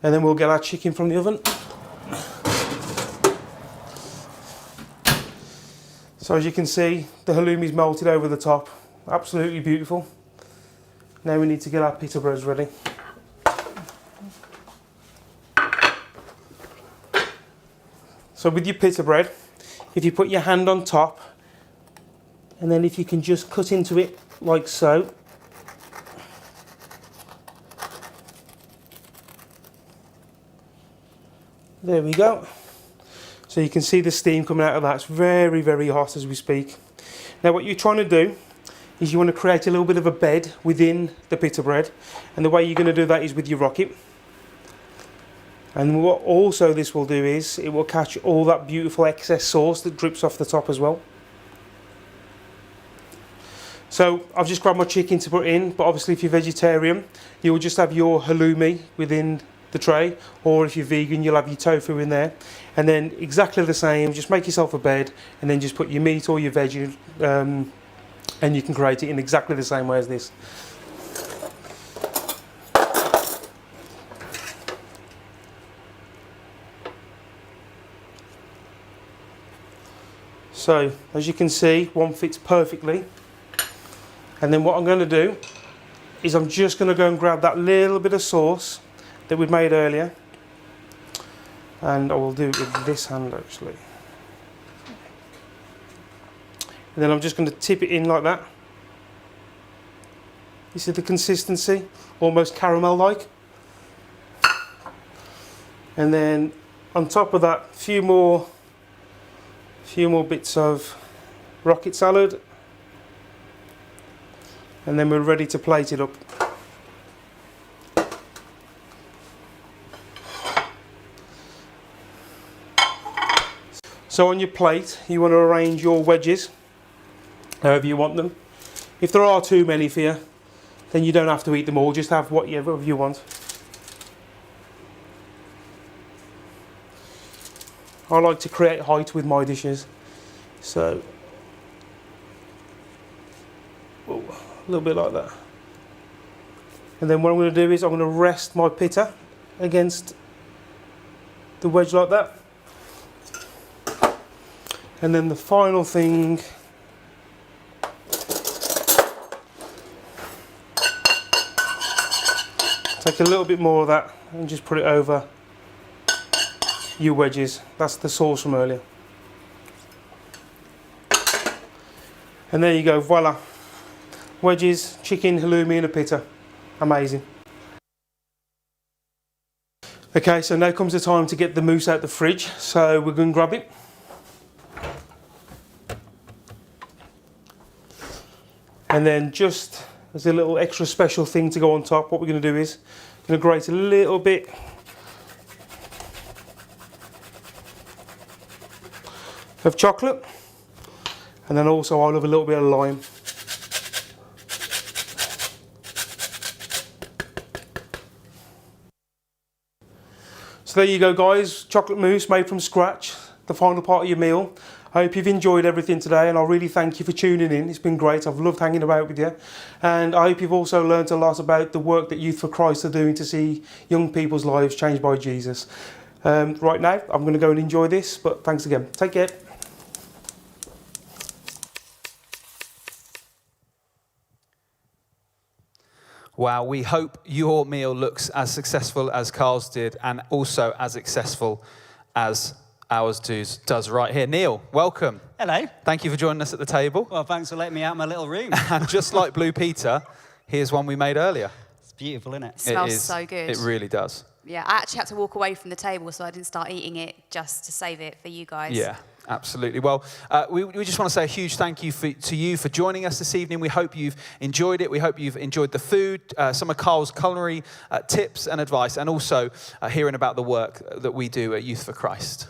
D: and then we'll get our chicken from the oven. So as you can see, the halloumi's melted over the top. Absolutely beautiful. Now we need to get our pita breads ready. So with your pita bread, if you put your hand on top, and then if you can just cut into it like so. There we go. So you can see the steam coming out of that. It's very, very hot as we speak. Now what you're trying to do is you want to create a little bit of a bed within the pita bread, and the way you're going to do that is with your rocket. And what also this will do is it will catch all that beautiful excess sauce that drips off the top as well. So I've just grabbed my chicken to put in, but obviously if you're vegetarian, you'll just have your halloumi within the tray, or if you're vegan, you'll have your tofu in there. And then exactly the same, just make yourself a bed and then just put your meat or your veggie, and you can create it in exactly the same way as this. So, as you can see, one fits perfectly. And then what I'm going to do is I'm just going to go and grab that little bit of sauce that we'd made earlier. And I will do it with this hand actually. And then I'm just going to tip it in like that. You see the consistency? Almost caramel-like. And then on top of that, a few more bits of rocket salad, and then we're ready to plate it up. So on your plate you want to arrange your wedges however you want them. If there are too many for you, then you don't have to eat them all, just have whatever you want. I like to create height with my dishes, so a little bit like that. And then what I'm going to do is I'm going to rest my pita against the wedge like that. And then the final thing, take a little bit more of that and just put it over your wedges. That's the sauce from earlier. And there you go, voila. Wedges, chicken, halloumi and a pita. Amazing. Okay, so now comes the time to get the mousse out the fridge. So we're going to grab it. And then just as a little extra special thing to go on top, what we're going to do is I'm going to grate a little bit of chocolate, and then also I'll have a little bit of lime. So there you go guys, chocolate mousse made from scratch, the final part of your meal. I hope you've enjoyed everything today, and I really thank you for tuning in. It's been great, I've loved hanging about with you. And I hope you've also learnt a lot about the work that Youth for Christ are doing to see young people's lives changed by Jesus. Right now, I'm going to go and enjoy this, but thanks again. Take care.
B: Wow, we hope your meal looks as successful as Karl's did and also as successful as ours does right here. Neil, welcome.
S: Hello.
B: Thank you for joining us at the table.
S: Well, thanks for letting me out of my little room.
B: And just like Blue Peter, here's one we made earlier.
S: It's beautiful, isn't it?
A: It smells so good.
B: It really does.
A: Yeah, I actually had to walk away from the table so I didn't start eating it just to save it for you guys.
B: Yeah, absolutely. Well, we just want to say a huge thank you to you for joining us this evening. We hope you've enjoyed it. We hope you've enjoyed the food, some of Karl's culinary tips and advice, and also hearing about the work that we do at Youth for Christ.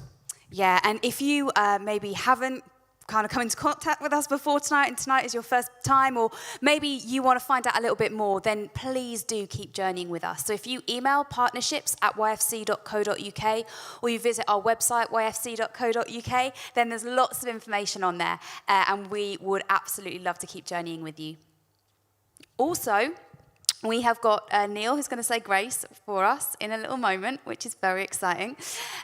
A: Yeah, and if you maybe haven't kind of come into contact with us before tonight, and tonight is your first time, or maybe you want to find out a little bit more, then please do keep journeying with us. So if you email partnerships@yfc.co.uk, or you visit our website, yfc.co.uk, then there's lots of information on there, and we would absolutely love to keep journeying with you. Also, we have got Neil, who's going to say grace for us in a little moment, which is very exciting.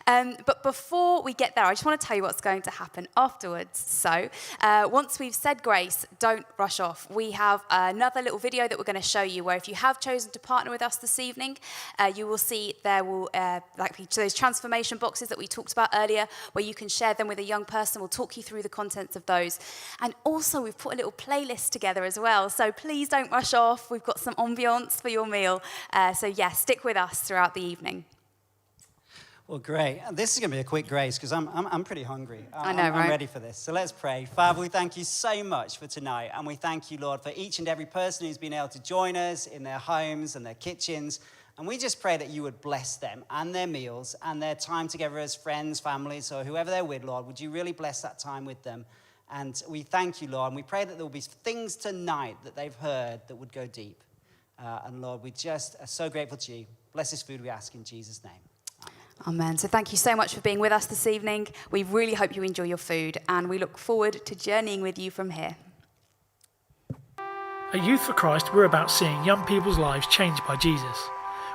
A: But before we get there, I just want to tell you what's going to happen afterwards. So once we've said grace, don't rush off. We have another little video that we're going to show you where if you have chosen to partner with us this evening, you will see there will be those transformation boxes that we talked about earlier, where you can share them with a young person. We'll talk you through the contents of those. And also, we've put a little playlist together as well. So please don't rush off. We've got some ambiance for your meal. So yeah, stick with us throughout the evening.
S: Well, great. This is going to be a quick grace because I'm pretty hungry.
A: I know, right?
S: I'm ready for this. So let's pray. Father, we thank you so much for tonight. And we thank you, Lord, for each and every person who's been able to join us in their homes and their kitchens. And we just pray that you would bless them and their meals and their time together as friends, families, or whoever they're with, Lord. Would you really bless that time with them? And we thank you, Lord. And we pray that there will be things tonight that they've heard that would go deep. And Lord, we just are so grateful to you. Bless this food, we ask in Jesus' name.
A: Amen. So thank you so much for being with us this evening. We really hope you enjoy your food, and we look forward to journeying with you from here.
C: At Youth for Christ, we're about seeing young people's lives changed by Jesus.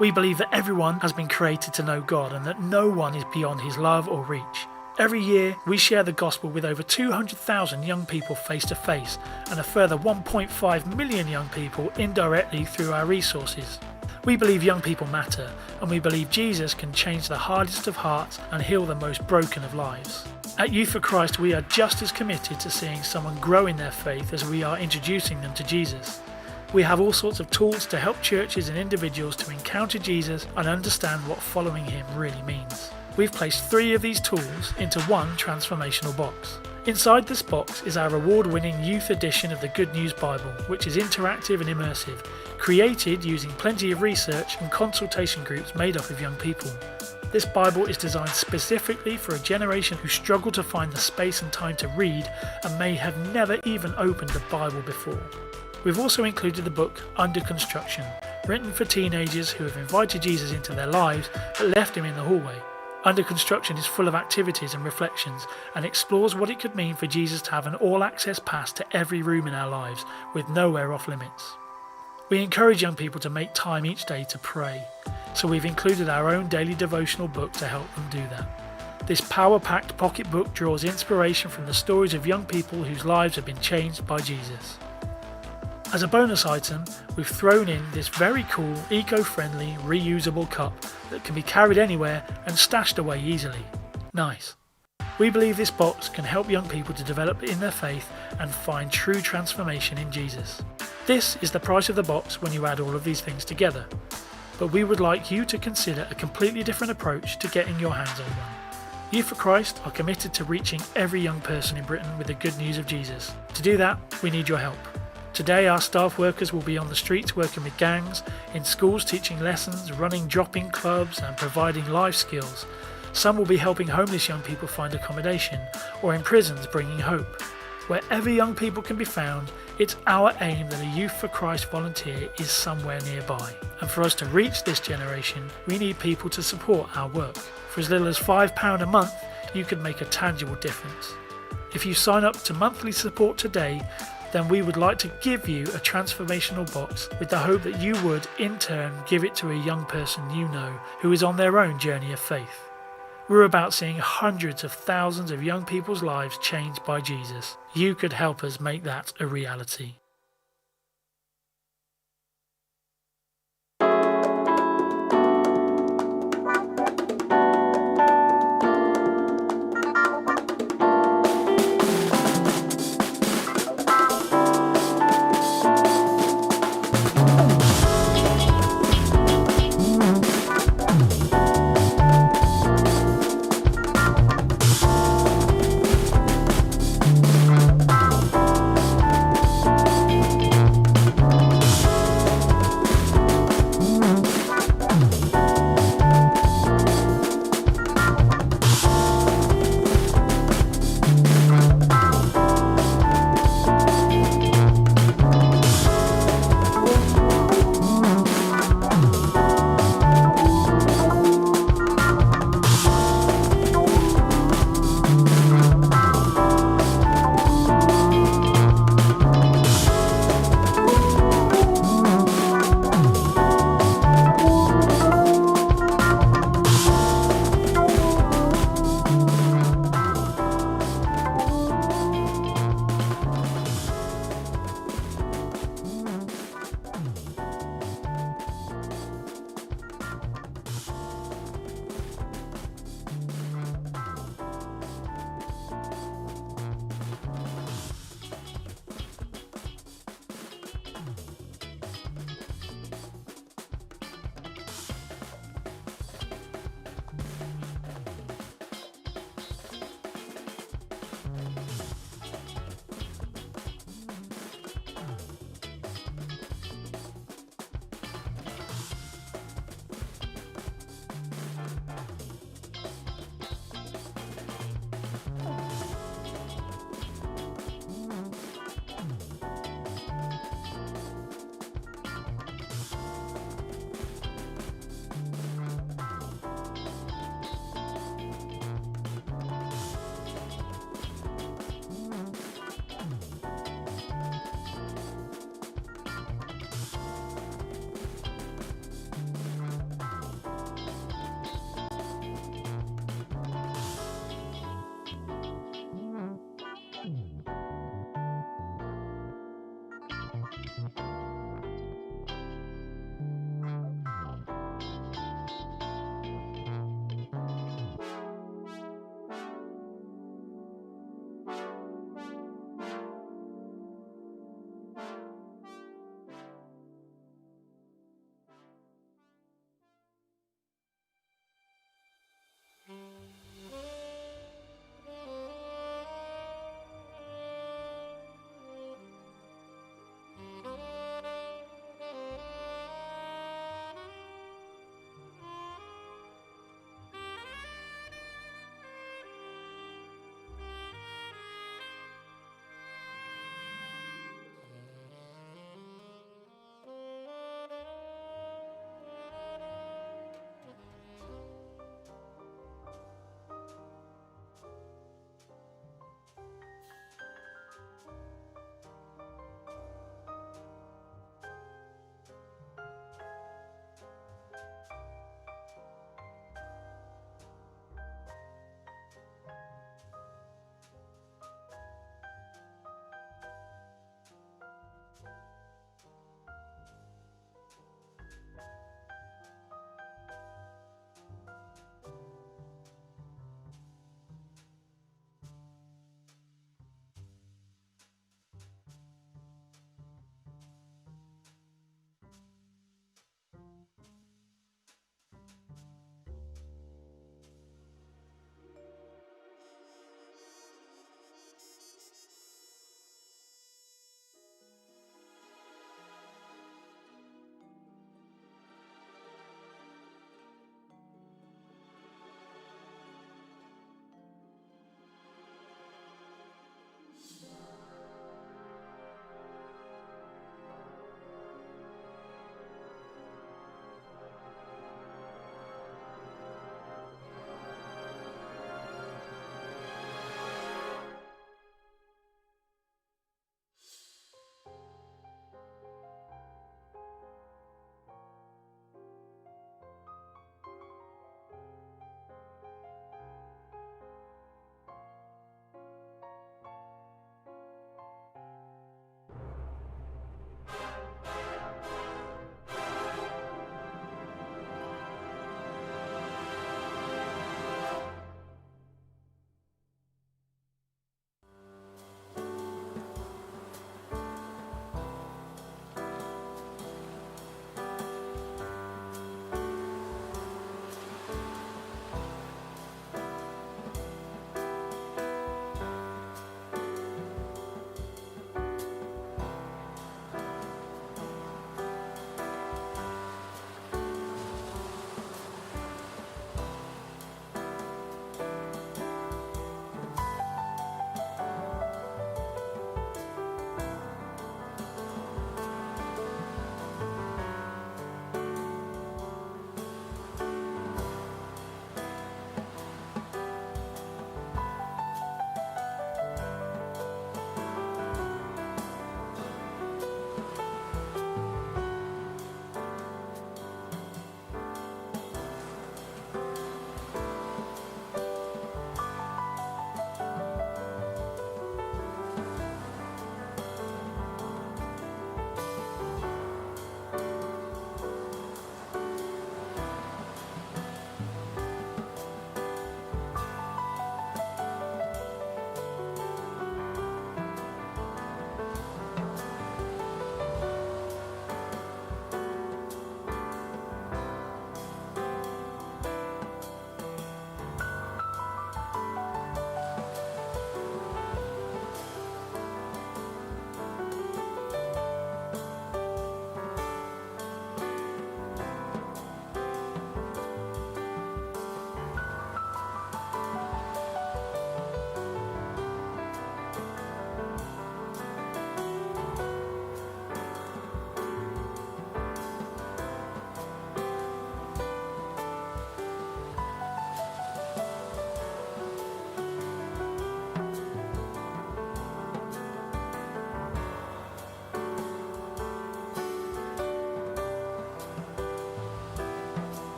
C: We believe that everyone has been created to know God and that no one is beyond his love or reach. Every year, we share the gospel with over 200,000 young people face to face and a further 1.5 million young people indirectly through our resources. We believe young people matter, and we believe Jesus can change the hardest of hearts and heal the most broken of lives. At Youth for Christ, we are just as committed to seeing someone grow in their faith as we are introducing them to Jesus. We have all sorts of tools to help churches and individuals to encounter Jesus and understand what following him really means. We've placed 3 of these tools into one transformational box. Inside this box is our award-winning youth edition of the Good News Bible, which is interactive and immersive, created using plenty of research and consultation groups made up of young people. This Bible is designed specifically for a generation who struggle to find the space and time to read and may have never even opened the Bible before. We've also included the book Under Construction, written for teenagers who have invited Jesus into their lives but left him in the hallway. Under Construction is full of activities and reflections and explores what it could mean for Jesus to have an all-access pass to every room in our lives with nowhere off limits. We encourage young people to make time each day to pray, so we've included our own daily devotional book to help them do that. This power-packed pocket book draws inspiration from the stories of young people whose lives have been changed by Jesus. As a bonus item, we've thrown in this very cool, eco-friendly, reusable cup that can be carried anywhere and stashed away easily. Nice. We believe this box can help young people to develop in their faith and find true transformation in Jesus. This is the price of the box when you add all of these things together. But we would like you to consider a completely different approach to getting your hands on one. Youth for Christ are committed to reaching every young person in Britain with the good news of Jesus. To do that, we need your help. Today, our staff workers will be on the streets working with gangs, in schools teaching lessons, running drop-in clubs and providing life skills. Some will be helping homeless young people find accommodation, or in prisons bringing hope. Wherever young people can be found, it's our aim that a Youth for Christ volunteer is somewhere nearby. And for us to reach this generation, we need people to support our work. For as little as £5 a month, you can make a tangible difference. If you sign up to monthly support today, then we would like to give you a transformational box with the hope that you would, in turn, give it to a young person you know who is on their own journey of faith. We're about seeing hundreds of thousands of young people's lives changed by Jesus. You could help us make that a reality.